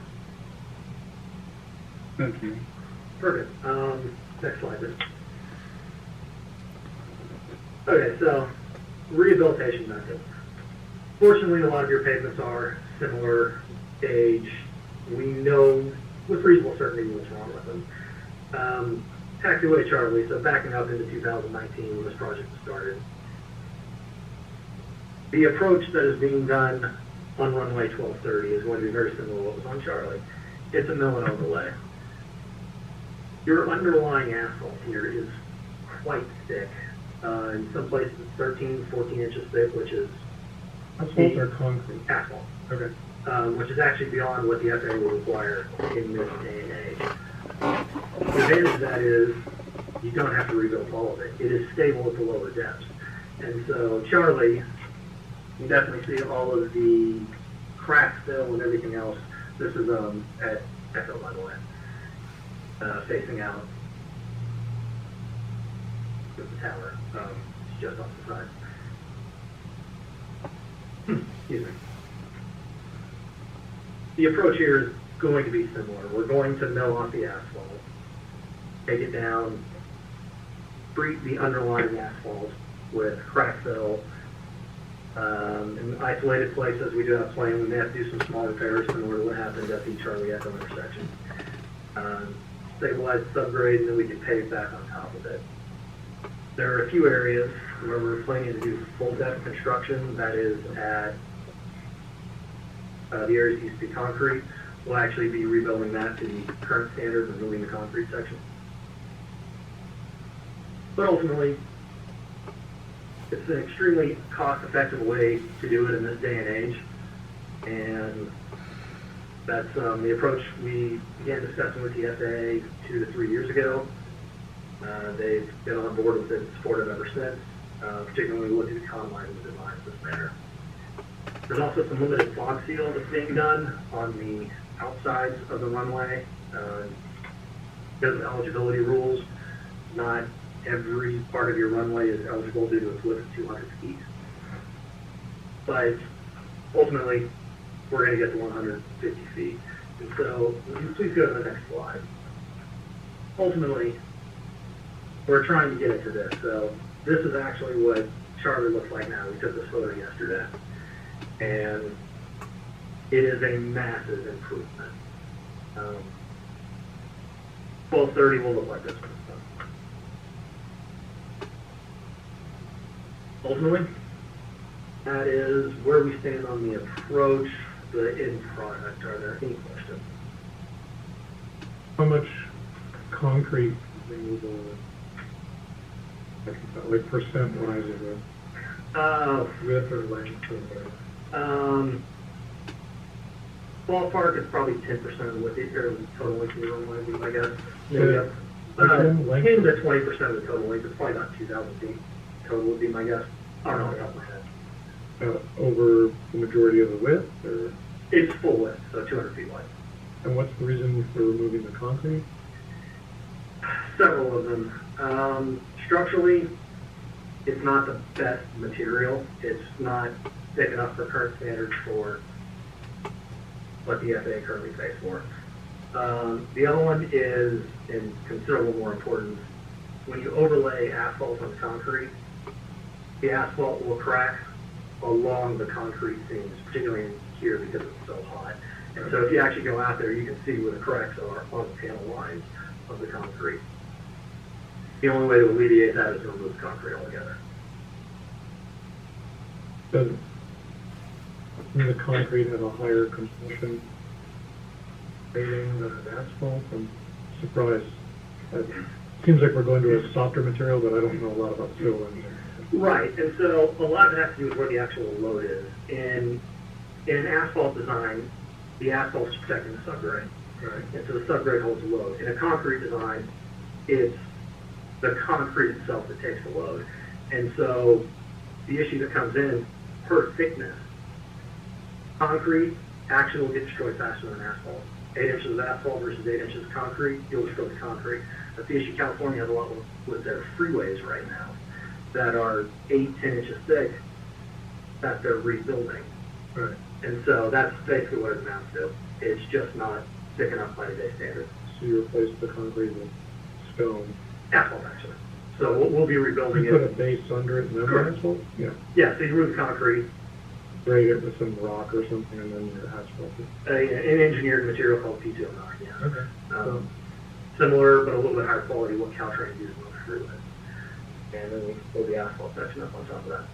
Okay. Perfect. Next slide, please. Okay, so rehabilitation methods. Fortunately, a lot of your pavements are similar age. We know with reasonable certainty what's wrong with them. Taxiway Charlie, so backing up into 2019 when this project was started. The approach that is being done on runway 1230 is going to be very similar to what was on Charlie. It's a mill and overlay. Your underlying asphalt here is quite thick. In some places it's 13, 14 inches thick, which is Asphalt or concrete? asphalt, Okay. which is actually beyond what the FAA will require in this day and age. The advantage of that is you don't have to rebuild all of it. It is stable at the lower depths. And so Charlie, you definitely see all of the crack fill and everything else. This is at Echo, by the way, facing out with the tower. It's just off the side. Excuse me. The approach here is going to be similar. We're going to mill off the asphalt, take it down, treat the underlying asphalt with crack fill. In isolated places, we do have plane. We may have to do some small repairs similar to what happened at the Charlie Echo intersection. Stabilize, subgrade, and then we can pave back on top of it. There are a few areas where we're planning to do full depth construction. That is at the areas that used to be concrete. We'll actually be rebuilding that to the current standard, removing the concrete section. But ultimately, it's an extremely cost-effective way to do it in this day and age, and that's the approach we began discussing with the FAA 2 to 3 years ago. They've been on board with it and supported it ever since, particularly when we look at the combine and the design of this manner. There's also some limited fog seal that's being done on the outsides of the runway. Because of eligibility rules, not every part of your runway is eligible due to its width of 200 feet. But ultimately, we're going to get to 150 feet. And so, please go to the next slide. Ultimately, we're trying to get into this. So this is actually what Charlie looks like now. We took this photo yesterday. And it is a massive improvement. 1230 will look like this one. Ultimately, that is where we stand on the approach, the end product. Are there any questions? How much concrete removal, like percent-wise of it? Width or length or whatever? Ballpark is probably 10% of what the total length of the runway would be, I guess. Yeah. 10 to 20% of the total length. It's probably about 2,000 feet total would be my guess. I don't know off the top of my head. over the majority of the width, or, It's full width, so 200 feet wide. and what's the reason for removing the concrete? Several of them. Structurally, it's not the best material. It's not thick enough for current standards for what the FAA currently pays for. The other one is, in considerable more importance, when you overlay asphalt on concrete, the asphalt will crack along the concrete seams, particularly in here because it's so hot. And so if you actually go out there, you can see where the cracks are on the panel lines of the concrete. The only way to alleviate that is to remove concrete altogether. Does the concrete have a higher compression rating than an asphalt? I'm surprised. It seems like we're going to a softer material, but I don't know a lot about civil engineering. Right, and so a lot of it has to do with where the actual load is. In an asphalt design, the asphalt's protecting the subgrade. Right. And so the subgrade holds the load. In a concrete design, it's the concrete itself that takes the load. And so the issue that comes in per thickness, concrete actually will get destroyed faster than asphalt. 8 inches of asphalt versus 8 inches of concrete, you'll destroy the concrete. That's the issue California has a lot with their freeways right now that are 8, 10 inches thick that they're rebuilding. Right. And so that's basically what it amounts to. It's just not thick enough by today's standards. So you replace the concrete with stone. Asphalt, actually. So we'll be rebuilding You put a it. base under it and then Correct. asphalt? Yeah. Yeah, so you remove concrete, Grade it with some rock or something and then you asphalt it. an engineered material called P209, yeah. Okay. Similar, but a little bit higher quality, what Caltrain uses on the freeway. And then we pull the asphalt section up on top of that.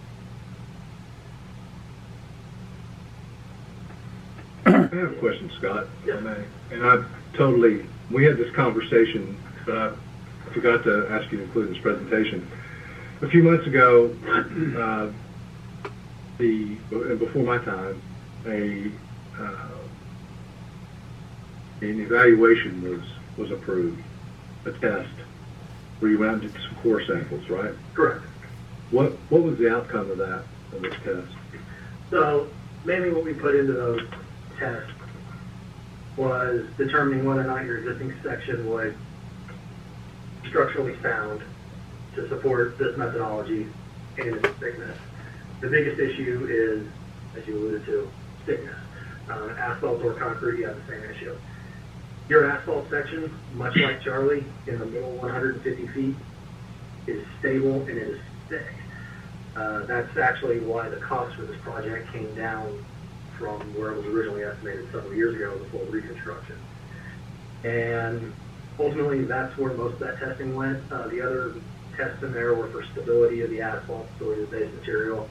I have a question, Scott, if I may. And we had this conversation, but I forgot to ask you to include in this presentation. A few months ago, before my time, an evaluation was approved, a test, where you went out and did some core samples, right? Correct. What was the outcome of this test? So mainly what we put into those tests was determining whether or not your existing section would be structurally sound to support this methodology and its thickness. The biggest issue is, as you alluded to, thickness. Asphalt or concrete, you have the same issue. Your asphalt section, much like Charlie, in the middle 150 feet, is stable and it is thick. That's actually why the cost for this project came down from where it was originally estimated several years ago with full reconstruction. And ultimately, that's where most of that testing went. The other tests in there were for stability of the asphalt, stability of the base material.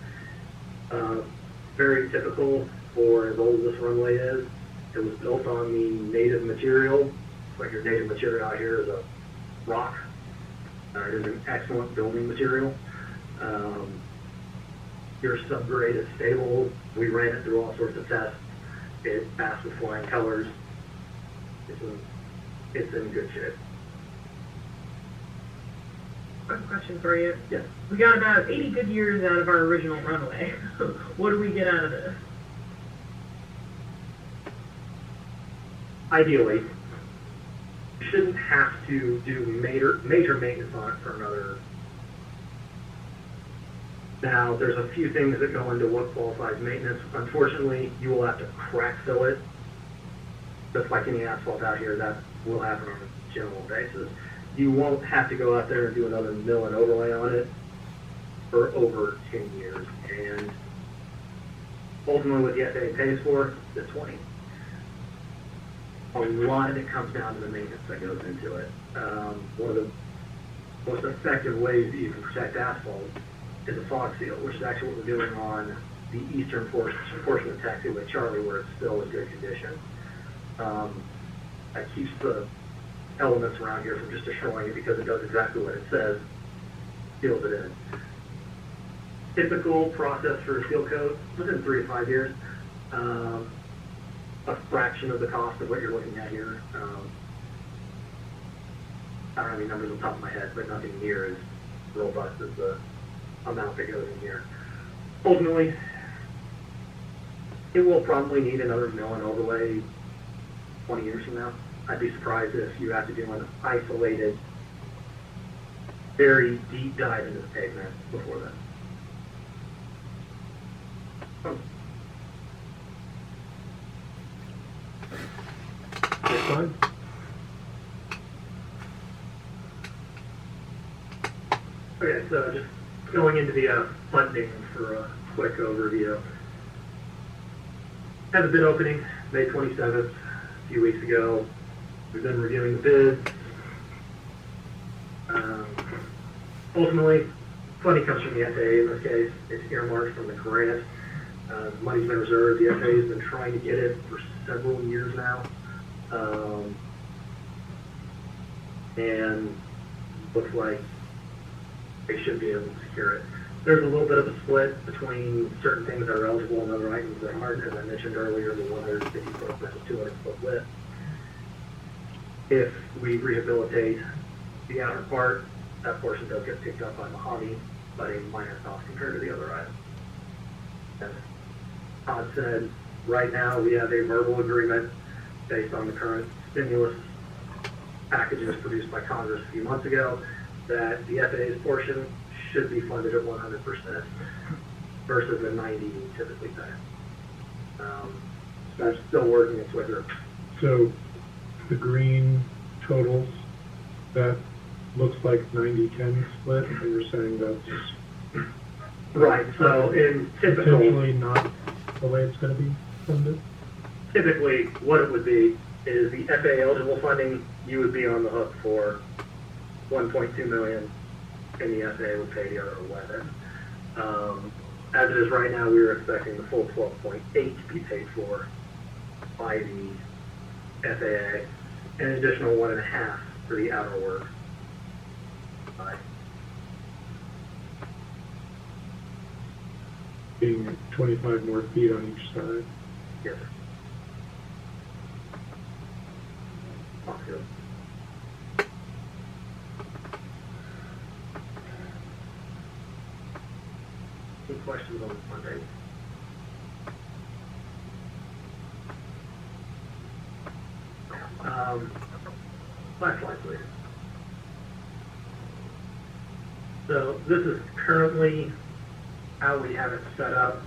Very typical for as old as this runway is. It was built on the native material. Like your native material out here is a rock. It is an excellent building material. Your subgrade is stable. We ran it through all sorts of tests. It passed with flying colors. It's in good shape. One question for you. Yes. We got about 80 good years out of our original runway. What do we get out of this? Ideally, you shouldn't have to do major maintenance on it for another. Now, there's a few things that go into what qualifies maintenance. Unfortunately, you will have to crack fill it. Just like any asphalt out here, that will happen on a general basis. You won't have to go out there and do another mill and overlay on it for over 10 years. And ultimately, what the FAA pays for is 20. A lot of it comes down to the maintenance that goes into it. One of the most effective ways that you can protect asphalt is a fog seal, which is actually what we're doing on the eastern portion of Taxiway Charlie, where it's still in good condition. That keeps the elements around here from just destroying it because it does exactly what it says, seals it in. Typical process for a seal coat, within 3 to 5 years. A fraction of the cost of what you're looking at here. I don't have any numbers on top of my head, but nothing near as robust as the amount that goes in here. Ultimately, It will probably need another mill and overlay 20 years from now. I'd be surprised if you have to do an isolated, very deep dive into the pavement before then. Next slide. Okay, so just going into the funding for a quick overview. Had the bid opening May 27th, a few weeks ago. We've been reviewing the bids. Ultimately, funding comes from the FAA in this case. It's earmarked from the grant. The money's been reserved. The FAA has been trying to get it for several years now. And looks like they should be able to secure it. There's a little bit of a split between certain things that are eligible and other items that aren't. As I mentioned earlier, the 150-foot versus 200-foot width. If we rehabilitate the outer part, that portion does get picked up by Mojave, but a minor cost compared to the other items. As Todd said, right now we have a verbal agreement based on the current stimulus packages produced by Congress a few months ago that the FAA's portion should be funded at 100% versus the 90% we typically pay. That's still working its way through. So the green totals, that looks like 90-10 split, and you're saying that's Right, so in typical, potentially not the way it's going to be funded? typically what it would be is the FAA eligible funding, you would be on the hook for 1.2 million, and the FAA would pay the other 11. As it is right now, we were expecting the full 12.8 to be paid for by the FAA, and an additional 1.5 for the outer work. Being 25 more feet on each side. Yes, sir. Awesome. Any questions on Monday? Last slide, please. So this is currently how we have it set up.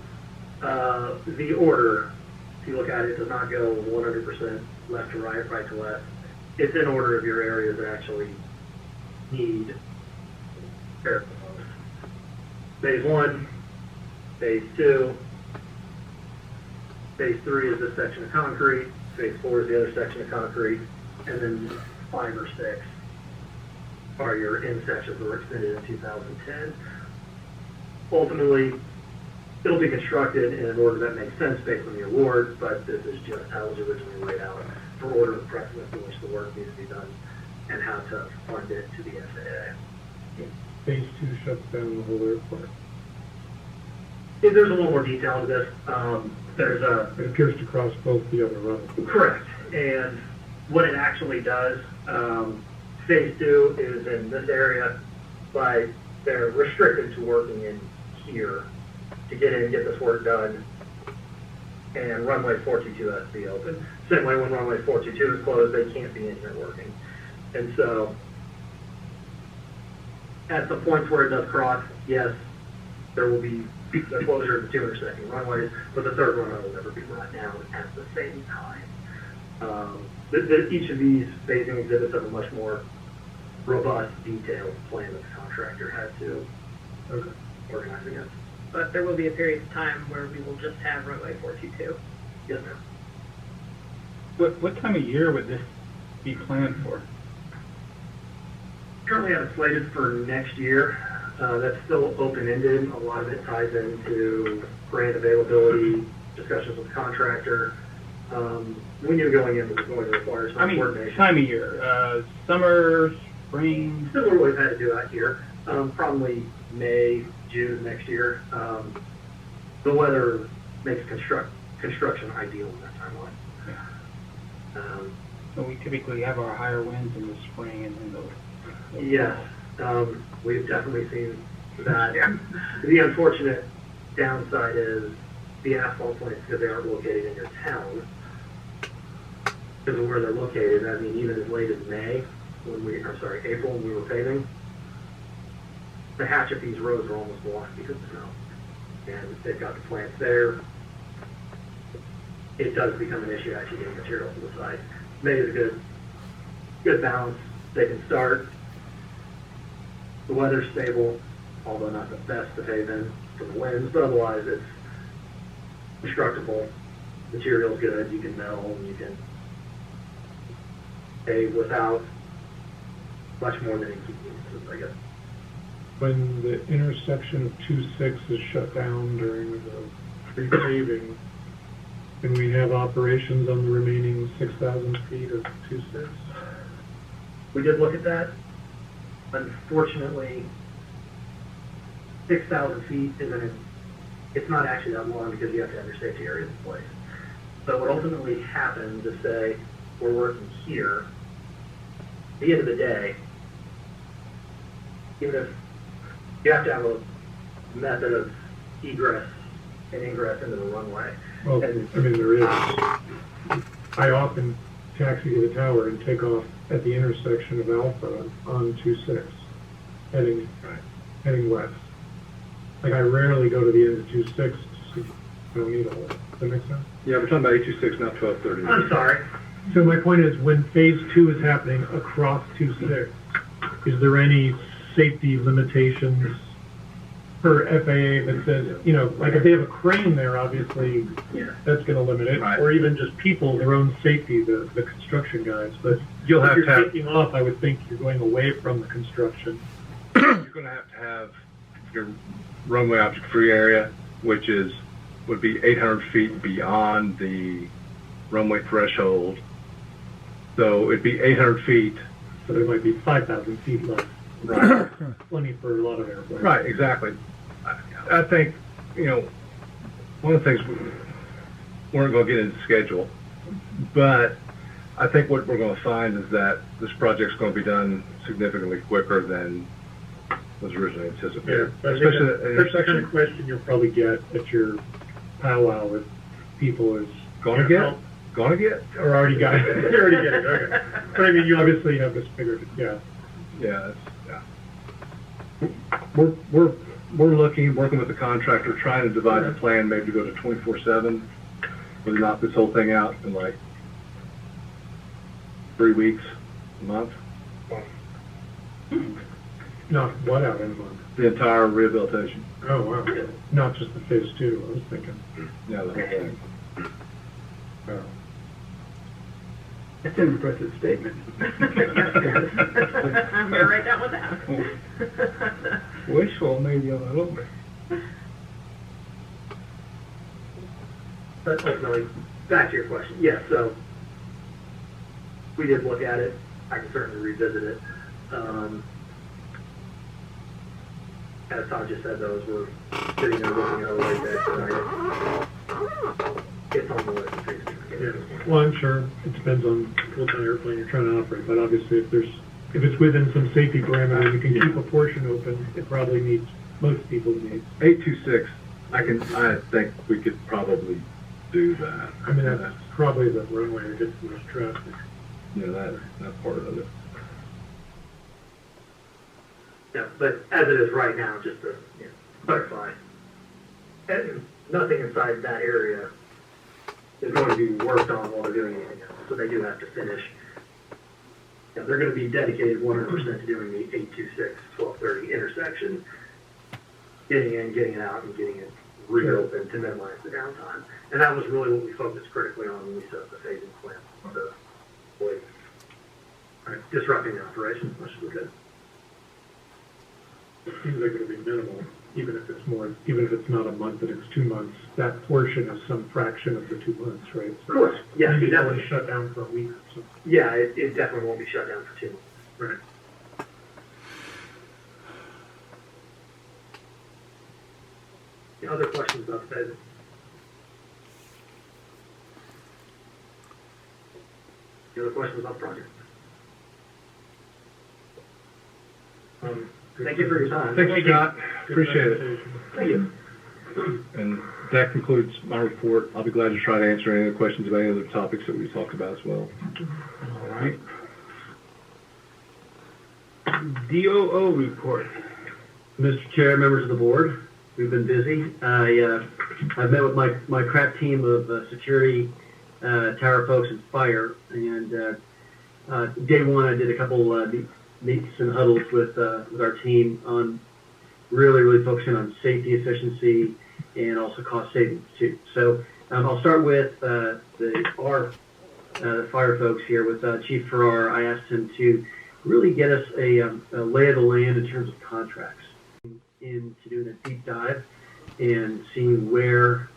The order, if you look at it, does not go 100% left to right, right to left. It's in order of your areas that actually need repair. Phase 1, Phase 2, Phase 3 is this section of concrete, Phase 4 is the other section of concrete, and then 5 or 6 are your end sections that were extended in 2010. Ultimately, it'll be constructed in an order that makes sense based on the award, but this is just how it was originally laid out for order of precedence in which the work needs to be done and how to fund it to the FAA. Phase 2 shuts down the whole airport. There's a little more detail to this. There's a It appears to cross both the other runways. correct, and what it actually does, Phase 2 is in this area, but they're restricted to working in here to get in and get this work done. And runway 422 has to be open. Same way when runway 422 is closed, they can't be in here working. And so, at the points where it does cross, yes, there will be the closure of the two intersecting runways, but the third runway will never be brought down at the same time. Each of these phasing exhibits have a much more robust, detailed plan that the contractor had to organize against. But there will be a period of time where we will just have runway 422. Yes, ma'am. What time of year would this be planned for? Currently have it slated for next year. That's still open-ended. A lot of it ties into grant availability, discussions with the contractor. We knew going in it was going to require some coordination. Time of year, summer, spring? Similar to what we've had to do out here. Probably May, June next year. The weather makes construction ideal in that timeline. Yeah. So we typically have our higher winds in the spring and in the Yes, we've definitely seen that. The unfortunate downside is the asphalt plants because they aren't located in your town. Because of where they're located, I mean, even as late as April when we were paving, the hatch of these roads are almost blocked because of snow. And they've got the plants there. It does become an issue actually getting material to the site. Maybe it's a good balance. They can start. The weather's stable, although not the best to pave in for the winds, but otherwise it's constructible. Material's good, you can mill, and you can pave without much more than inconveniences, I guess. When the intersection of 2-6 is shut down during the pre-paving, can we have operations on the remaining 6,000 feet of 2-6? We did look at that. Unfortunately, 6,000 feet it's not actually that long because you have to have your safety areas in place. But what ultimately happens is, say, we're working here. At the end of the day, even if you have to have a method of egress and ingress into the runway. Well, I mean, there is. I often taxi to the tower and take off at the intersection of Alpha on 2-6, heading west. Like, I rarely go to the end of 2-6 to see, I don't need all that. Does that make sense? Yeah, we're talking about 826, not 1230. I'm sorry. So my point is, when phase 2 is happening across 2-6, is there any safety limitations per FAA that says, you know, like if they have a crane there, obviously, that's going to limit it, Right. or even just people, their own safety, the construction guys. But You'll have if to you're have- taking off, I would think you're going away from the construction. You're going to have your runway object-free area, which would be 800 feet beyond the runway threshold. So it'd be 800 feet. So there might be 5,000 feet left. Right. Plenty for a lot of airplanes. Right, exactly. I think, you know, one of the things, we weren't going to get into the schedule, but I think what we're going to find is that this project's going to be done significantly quicker than was originally Yeah, anticipated. but I think Especially that's the the kind of intersection. question you'll probably get at your powwow with people is, Gonna get? Gonna get? or already got it. You already get it, okay. But I mean, you obviously have this figured, yeah. Yeah, We're working with the contractor, trying to devise a plan, maybe to go to 24/7, where they knock this whole thing out in like 3 weeks, a month, Not what out in a month? the entire rehabilitation. Oh, wow. Not just the phase 2, I was thinking. Yeah, the whole thing. Oh. That's an impressive statement. I'm gonna write that one down. Wishful maybe a little bit. But ultimately, back to your question, yes, so we did look at it. I can certainly revisit it. As Todd just said, though, as we're sitting there looking at it like that tonight, it's on the list of things to Yeah. get. Well, I'm sure it depends on what kind of airplane you're trying to operate, but obviously if it's within some safety parameters, you can keep a portion open, it probably meets most people's needs. 826, I think we could probably do that. I mean, that's probably the runway that gets the most traffic. You know, that part of it. Yeah, but as it is right now, just to clarify, nothing inside that area is going to be worked on while they're doing anything else. So they do have to finish. Yeah, they're going to be dedicated 100% to doing the 826, 1230 intersection, getting in, getting it out, and getting it reopened to minimize the downtime. And that was really what we focused critically on when we set up the phasing plan, to avoid disrupting the operation as much as we could. It seems like it'll be minimal, even if it's not a month and it's 2 months. That portion is some fraction of the 2 months, right? So Correct. Yeah, maybe it that definitely was shut down for a week or something. Yeah, it definitely won't be shut down for 2 months. Right. Any other questions about the phasing? Any other questions about the project? Thank you for your time. Thank you, Scott. Good Appreciate it. presentation. Thank you. And that concludes my report. I'll be glad to try to answer any other questions about any other topics that we talked about as well. All right. DOO report. Mr. Chair, members of the board, we've been busy. I've met with my crack team of security, tower folks, and fire. And day one, I did a couple meets and huddles with our team on really focusing on safety, efficiency, and also cost savings too. So I'll start with the fire folks here with Chief Farrar. I asked him to really get us a lay of the land in terms of contracts, into doing a deep dive and seeing where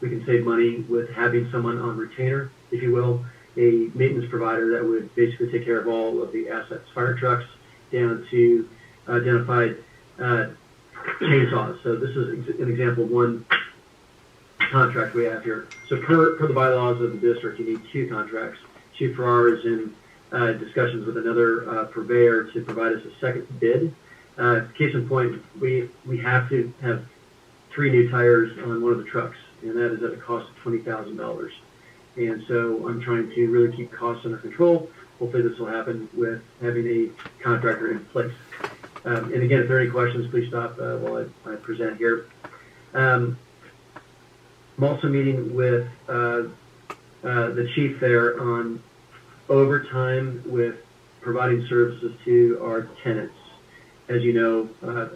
we can save money with having someone on retainer, if you will, a maintenance provider that would basically take care of all of the assets, fire trucks down to identified chainsaws. So this is an example of one contract we have here. So per the bylaws of the district, you need 2 contracts. Chief Farrar is in discussions with another purveyor to provide us a second bid. Case in point, we have to have 3 new tires on one of the trucks, and that is at a cost of $20,000. And so I'm trying to really keep costs under control. Hopefully this will happen with having a contractor in place. And again, if there are any questions, please stop while I present here. I'm also meeting with the chief there on overtime with providing services to our tenants. As you know,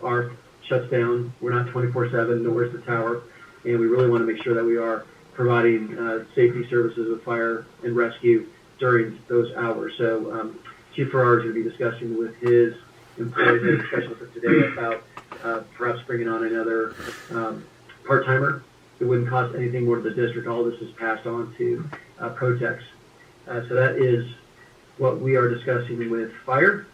our shuts down. We're not 24/7, nor is the tower, and we really want to make sure that we are providing safety services with fire and rescue during those hours. So Chief Farrar is going to be discussing with his employees, and especially for today, about perhaps bringing on another part-timer. It wouldn't cost anything more to the district. All this is passed on to Protex. So that is what we are discussing with fire.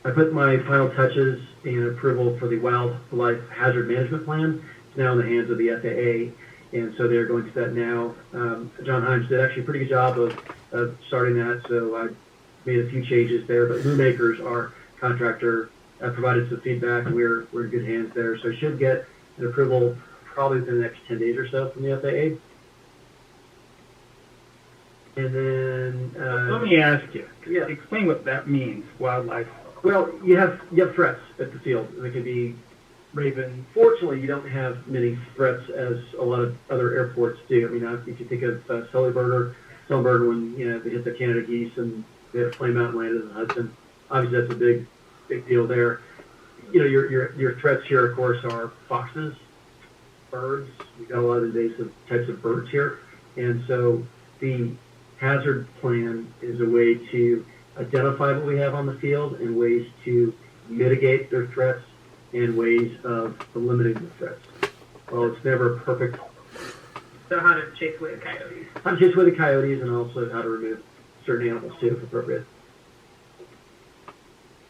I put my final touches and approval for the wildlife hazard management plan. It's now in the hands of the FAA, and so they're going through that now. John Himes did actually a pretty good job of starting that, so I made a few changes there. But Loommakers, our contractor, provided some feedback, and we're in good hands there. So I should get an approval probably within the next 10 days or so from the FAA. And then Let me ask you. Yeah. Explain what that means, wildlife. Well, you have threats at the field. They could be Raven. Fortunately, you don't have many threats as a lot of other airports do. I mean, if you think of Sullenberger when they hit the Canada geese and they had a flame out and landed in the Hudson. Obviously, that's a big deal there. Your threats here, of course, are foxes, birds. We've got a lot of invasive types of birds here, and so the hazard plan is a way to identify what we have on the field and ways to mitigate their threats and ways of eliminating the threats. Well, it's never perfect. So how to chase away the coyotes. How to chase away the coyotes, and also how to remove certain animals too, if appropriate.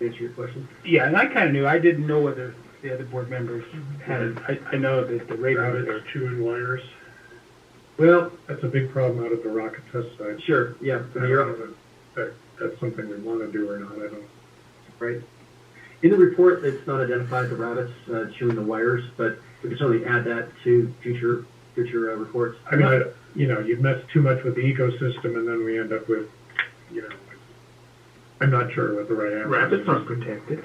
Answer your question? Yeah, and I kind of knew. I didn't know whether the other board members had it. I know that the Raven Rabbits are chewing wires. Well, That's a big problem out at the rocket test site. sure, yeah. I don't know if that's something we want to do or not. I don't. Right. In the report, it's not identified the rabbits chewing the wires, but we can certainly add that to future reports. I mean, you mess too much with the ecosystem, and then we end up with, I'm not sure what the right answer rabbits is. aren't protected.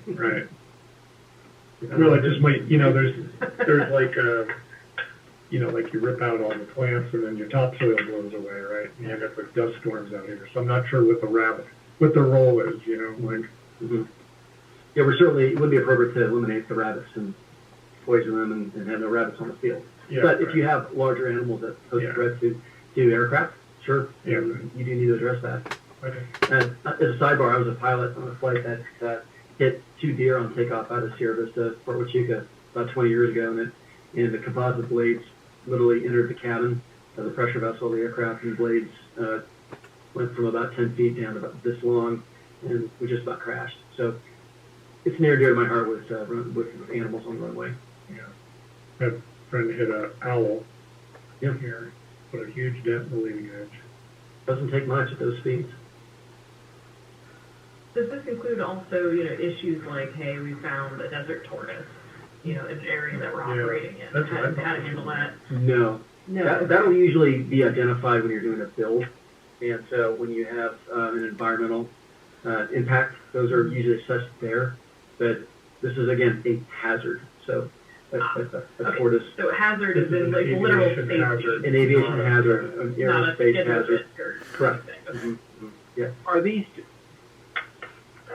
Right. Well, it just might, there's like like you rip out all the plants and then your topsoil blows away, right? And you end up with dust storms out here. So I'm not sure what the role is, like. Mm-hmm. Yeah, it wouldn't be appropriate to eliminate the rabbits and poison them and have no rabbits on the field. Yeah, but right. if you have larger animals that pose a threat to aircraft, sure, Yeah. you do need to address that. Okay. And as a sidebar, I was a pilot on a flight that hit 2 deer on takeoff out of Sierra Vista, Fort Huachuca, about 20 years ago, and the composite blades literally entered the cabin of the pressure vessel of the aircraft, and the blades went from about 10 feet down to about this long, and we just about crashed. So it's near and dear to my heart with animals on the runway. Yeah. I had a friend hit an owl Yeah. here, put a huge dent in the leading edge. Doesn't take much at those speeds. Does this include also, issues like, hey, we found a desert tortoise, in an area that we're Yeah, operating in? that's what I How to thought. handle that? No. That'll usually be identified when you're doing a build. And so when you have an environmental impact, those are usually assessed there. But this is, again, a hazard. So that's Okay. for this. So hazard This is is in an like literal aviation safety, hazard. An aviation hazard, an not a aerospace schedule hazard. risk or Correct. anything. Okay. Are these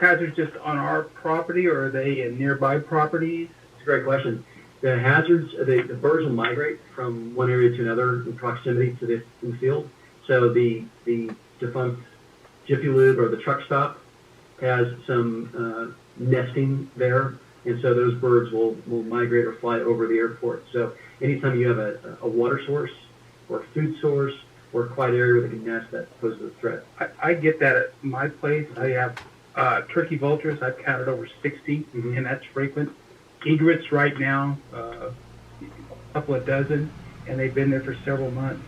hazards just on our property, or are they in nearby properties? It's a great question. The hazards, the birds will migrate from one area to another in proximity to the field. So the defunct Jiffy Lube or the truck stop has some nesting there, and so those birds will migrate or fly over the airport. So anytime you have a water source or food source or a quiet area where they can nest, that poses a threat. I get that at my place. I have turkey vultures. I've counted over 60, and that's frequent. Egrets right now, a couple of dozen, and they've been there for several months.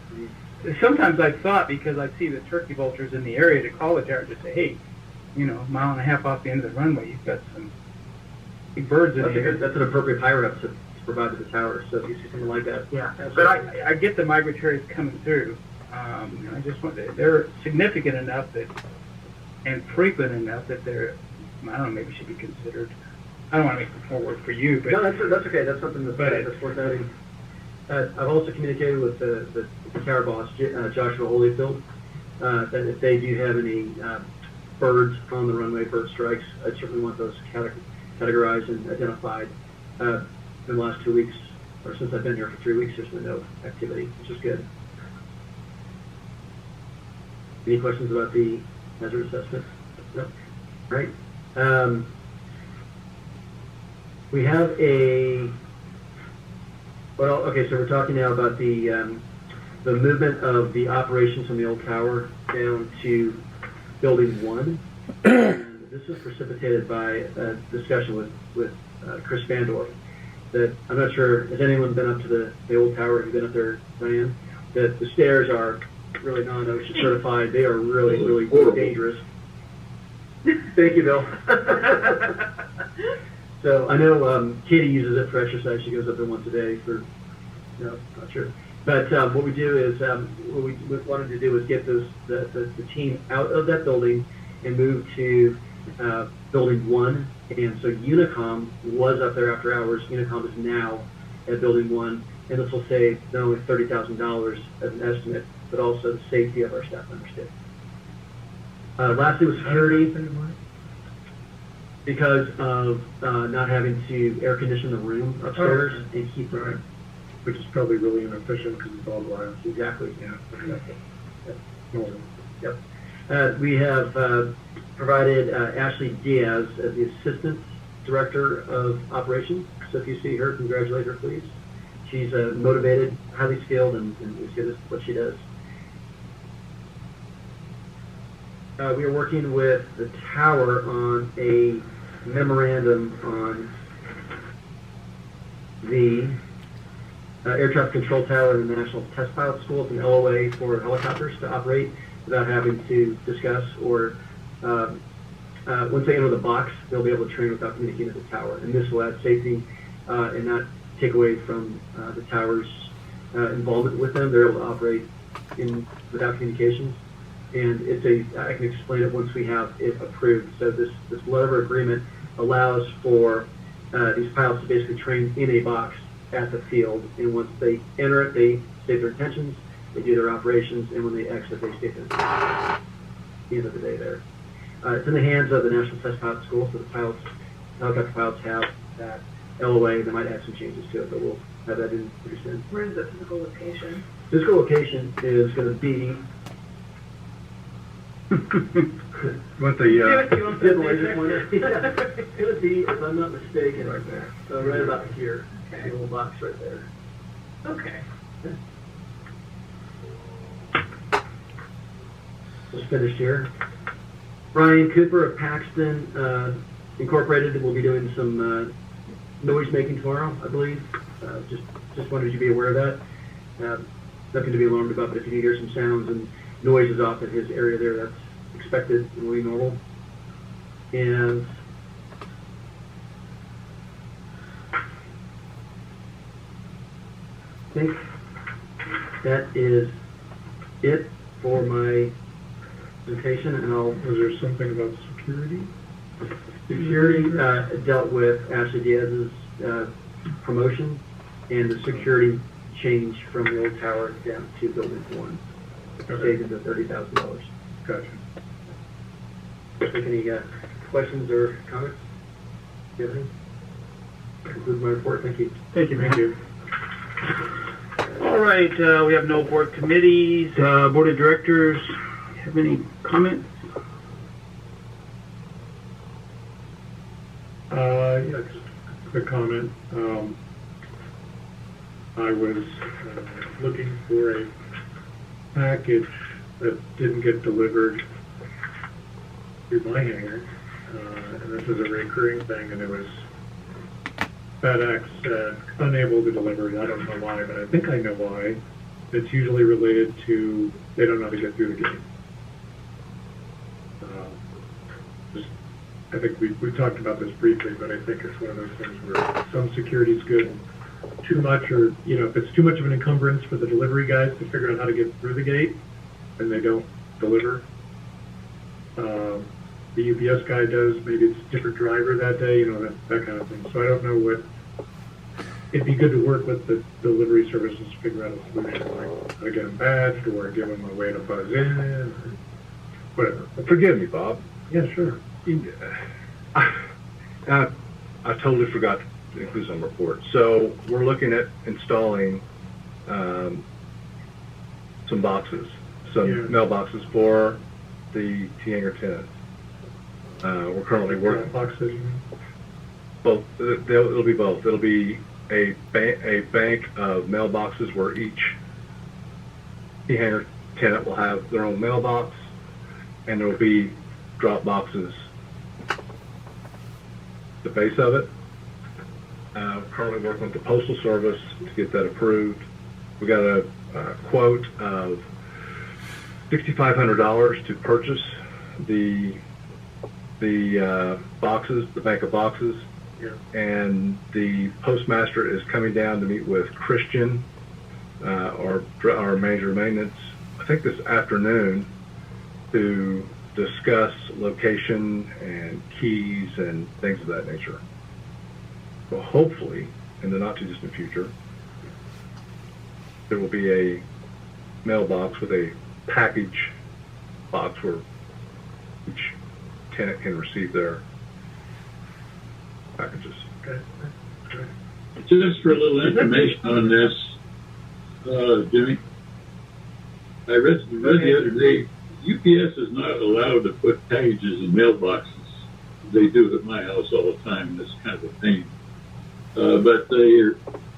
Sometimes I've thought, because I see the turkey vultures in the area, to call the tower and just say, hey, a mile and a half off the end of the runway, you've got some big birds in here. That's an appropriate higher up to provide to the tower. So if you see something like that, Yeah, but I get the migratories coming through. I just want they're significant enough that, and frequent enough that they're, I don't know, maybe should be considered. I don't want to make more work for you, but no, that's okay. That's something that's worth noting. I've also communicated with the tower boss, Joshua Holyfield, that if they do have any birds on the runway, bird strikes, I certainly want those categorized and identified. In the last 2 weeks, or since I've been here for 3 weeks, there's been no activity, which is good. Any questions about the hazard assessment? No. All right. We have okay, so we're talking now about the movement of the operations from the old tower down to Building 1. And this was precipitated by a discussion with Chris Vandorf. That I'm not sure, has anyone been up to the old tower? Have you been up there, Diane? That the stairs are really non-OSHA certified. They are really, really dangerous. Thank you, Bill. So I know Katie uses it for exercise. She goes up there once a day for, not sure. But what we do is, what we wanted to do was get the team out of that building and move to Building 1. And so Unicom was up there after hours. Unicom is now at Building 1. And this will save not only $30,000 as an estimate, but also the safety of our staff members too. Lastly was security. Because of not having to air condition the room upstairs and keep Right. Which is probably really inefficient because it's all glass. Exactly. Yeah. Yep. Normal. Yep. We have provided Ashley Diaz as the Assistant Director of Operations. So if you see her, congratulate her, please. She's motivated, highly skilled, and is good at what she does. We are working with the tower on a memorandum on the air traffic control tower in the National Test Pilot School. It's an LOA for helicopters to operate without having to discuss or once they enter the box, they'll be able to train without communicating with the tower. And this will add safety and not take away from the tower's involvement with them. They're able to operate without communications. And I can explain it once we have it approved. So this letter of agreement allows for these pilots to basically train in a box at the field. And once they enter it, they state their intentions, they do their operations, and when they exit, they state their at the end of the day there. It's in the hands of the National Test Pilot School, so the helicopter pilots have that LOA. They might add some changes to it, but we'll have that in pretty soon. Where is the physical location? Physical location is going to be Want the, You want the Did the laser picture? pointer? Yeah. It's going to be, if I'm not mistaken, Right there. So right about here, Okay. the little box right there. Okay. Just finished here. Brian Cooper of Paxton Incorporated will be doing some noise making tomorrow, I believe. Just wanted you to be aware of that. Nothing to be alarmed about, but if you do hear some sounds and noises off in his area there, that's expected and will be normal. And think that is it for my presentation, and I'll Was there something about security? security dealt with Ashley Diaz's promotion and the security change from the old tower down to building 1. Saving the $30,000. Gotcha. Any questions or comments? Do you have anything? Conclude my report. Thank you. Thank you, Thank you. All right, we have no board committees, board of directors. Have any comments? Yeah, just a quick comment. I was looking for a package that didn't get delivered to my hangar, and this is a recurring thing, and it was FedEx unable to deliver it. I don't know why, but I think I know why. It's usually related to they don't know how to get through the gate. I think we talked about this briefly, but I think it's one of those things where some security is good. Too much, or if it's too much of an encumbrance for the delivery guys to figure out how to get through the gate, and they don't deliver. The UPS guy does. Maybe it's a different driver that day. That kind of thing. So I don't know what. It'd be good to work with the delivery services to figure out a solution, like how to get them badged, or give them a way to buzz in, or whatever. Forgive me, Bob. Yeah, sure. I totally forgot to include some report. So we're looking at installing some boxes, some mailboxes for the T-Hangar tenants. We're currently working. Boxes. Both. It'll be both. It'll be a bank of mailboxes where each T-Hangar tenant will have their own mailbox, and there will be drop boxes the base of it. Currently working with the Postal Service to get that approved. We got a quote of $6,500 to purchase the boxes, the bank of boxes. Yeah. And the postmaster is coming down to meet with Christian, our manager of maintenance, I think this afternoon, to discuss location and keys and things of that nature. Well, hopefully, in the not too distant future, there will be a mailbox with a package box where each tenant can receive their packages. Okay. Just for a little information on this, Jimmy, I read the other day, UPS is not allowed to put packages in mailboxes. They do it at my house all the time, and it's kind of a pain. But the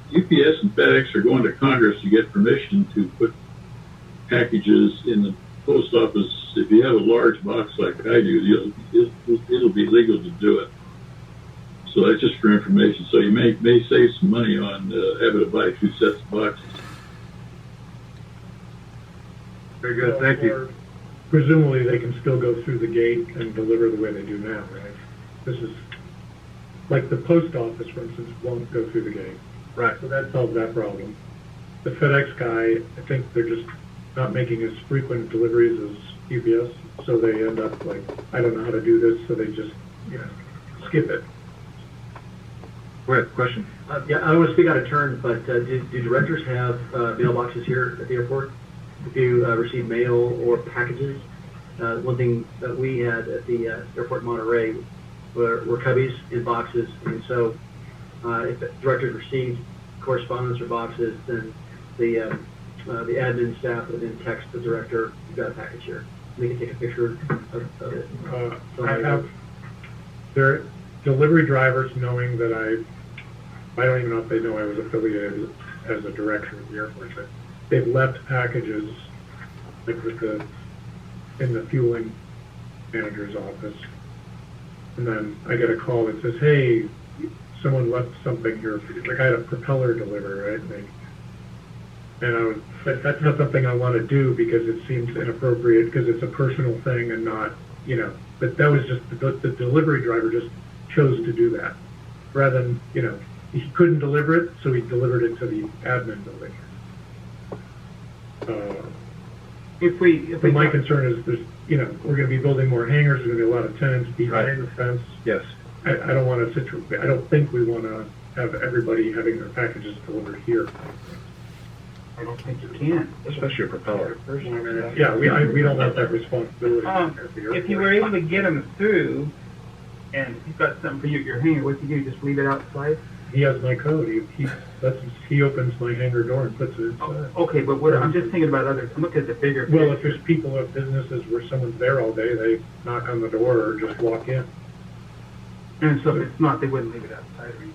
UPS and FedEx are going to Congress to get permission to put packages in the post office. If you have a large box like I do, it'll be legal to do it. So that's just for information. So you may save some money on having to buy 2 sets of boxes. Very good, thank you. Presumably they can still go through the gate and deliver the way they do now, right? This is, like the post office, for instance, won't go through the gate. Right. So that solves that problem. The FedEx guy, I think they're just not making as frequent deliveries as UPS, so they end up like, I don't know how to do this, so they just, skip it. Go ahead, question. Yeah, I don't want to speak out of turn, but do directors have mailboxes here at the airport? If you receive mail or packages, one thing that we had at the airport in Monterey were cubbies in boxes, and so if the directors received correspondence or boxes, then the admin staff would then text the director, "You've got a package here." We can take a picture of it. I have their delivery drivers knowing that I don't even know if they know I was affiliated as a director of the airport, but they've left packages like in the fueling manager's office, and then I get a call that says, "Hey, someone left something here." Like I had a propeller deliver, right? But that's not something I want to do because it seems inappropriate because it's a personal thing and not, But that was just the delivery driver just chose to do that rather than he couldn't deliver it, so he delivered it to the admin building. If My concern is there's, we're gonna be building more hangars, there's gonna be a lot of tenants behind the fence. Yes. I don't want I don't think we wanna have everybody having their packages delivered here. I don't think you can. Especially a propeller. Yeah, we don't want that responsibility. at the If you airport. were able to get them through, and you've got something for your hangar, what do you do? Just leave it outside? He has my code, he opens my hangar door and puts it inside. Okay, but I'm just thinking about others. Look at the bigger Well, if picture. there's people at businesses where someone's there all day, they knock on the door or just walk in. And so if it's not, they wouldn't leave it outside. Right?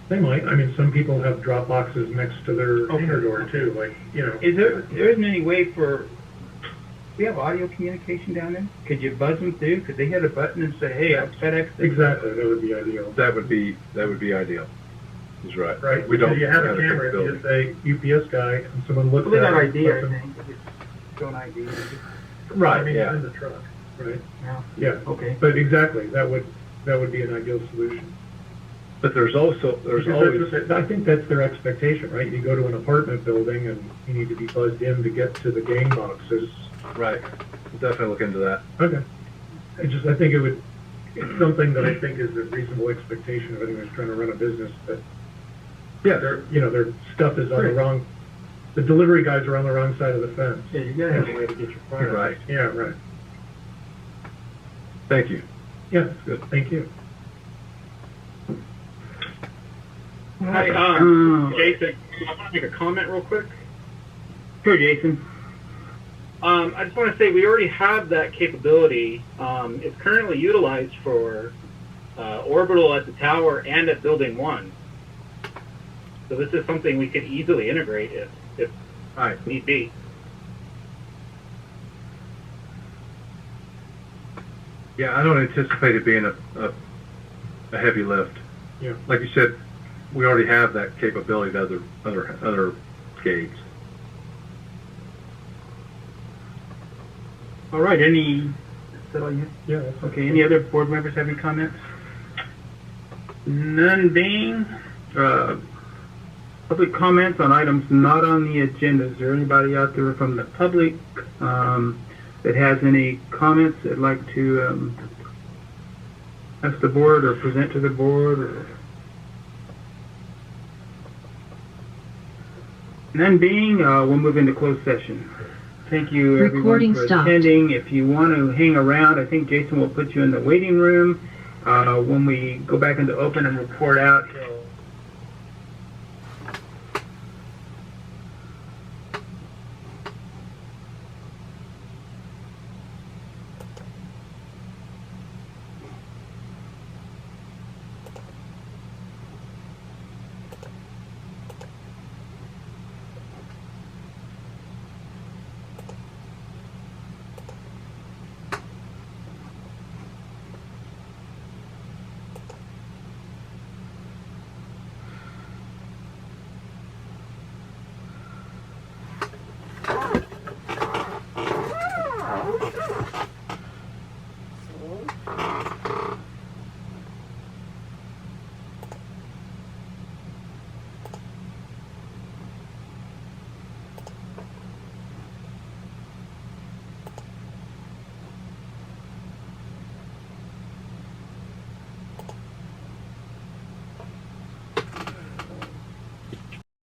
They might, I mean, some people have drop boxes next to their Okay. hangar door too, There isn't any way we have audio communication down there? Could you buzz them through? Could they hit a button and say, hey, I'm FedEx? Exactly, that would be ideal. That would be ideal. He's right. Right, We don't because you have a have the camera, if you capability. just say UPS guy, and someone looks Well, they at got it. ID, I lets them- think. It's show an ID. Right, I mean, yeah. it's in the truck, right? Yeah. Yeah, Okay. but exactly, that would be an ideal solution. But there's Because always, I think that's their expectation, right? You go to an apartment building and you need to be buzzed in to get to the game boxes. right. We'll definitely look into that. Okay. I think it's something that I think is a reasonable expectation of anyone who's trying to run a business, that Yeah. their stuff is on the wrong, the delivery guys are on the wrong side of the fence. Yeah, you gotta have a way to get your product. Right. Yeah, right. Thank you. Yeah, good, thank you. Hi, Um, Jason, I want to make a comment real quick. Sure, Jason. I just want to say we already have that capability. It's currently utilized for orbital at the tower and at Building 1. So this is something we could easily integrate if All right. need be. Yeah, I don't anticipate it being a heavy lift. Yeah. Like you said, we already have that capability to other gates. All right, is that all you have? Yeah, that's Okay, any other board members have any comments? None being, public comments on items not on the agenda. Is there anybody out there from the public that has any comments they'd like to ask the board or present to the board? Or... None being, we'll move into closed session. Thank you, everyone, Recording for stopped. attending. If you want to hang around, I think Jason will put you in the waiting room. When we go back into open and report out, he'll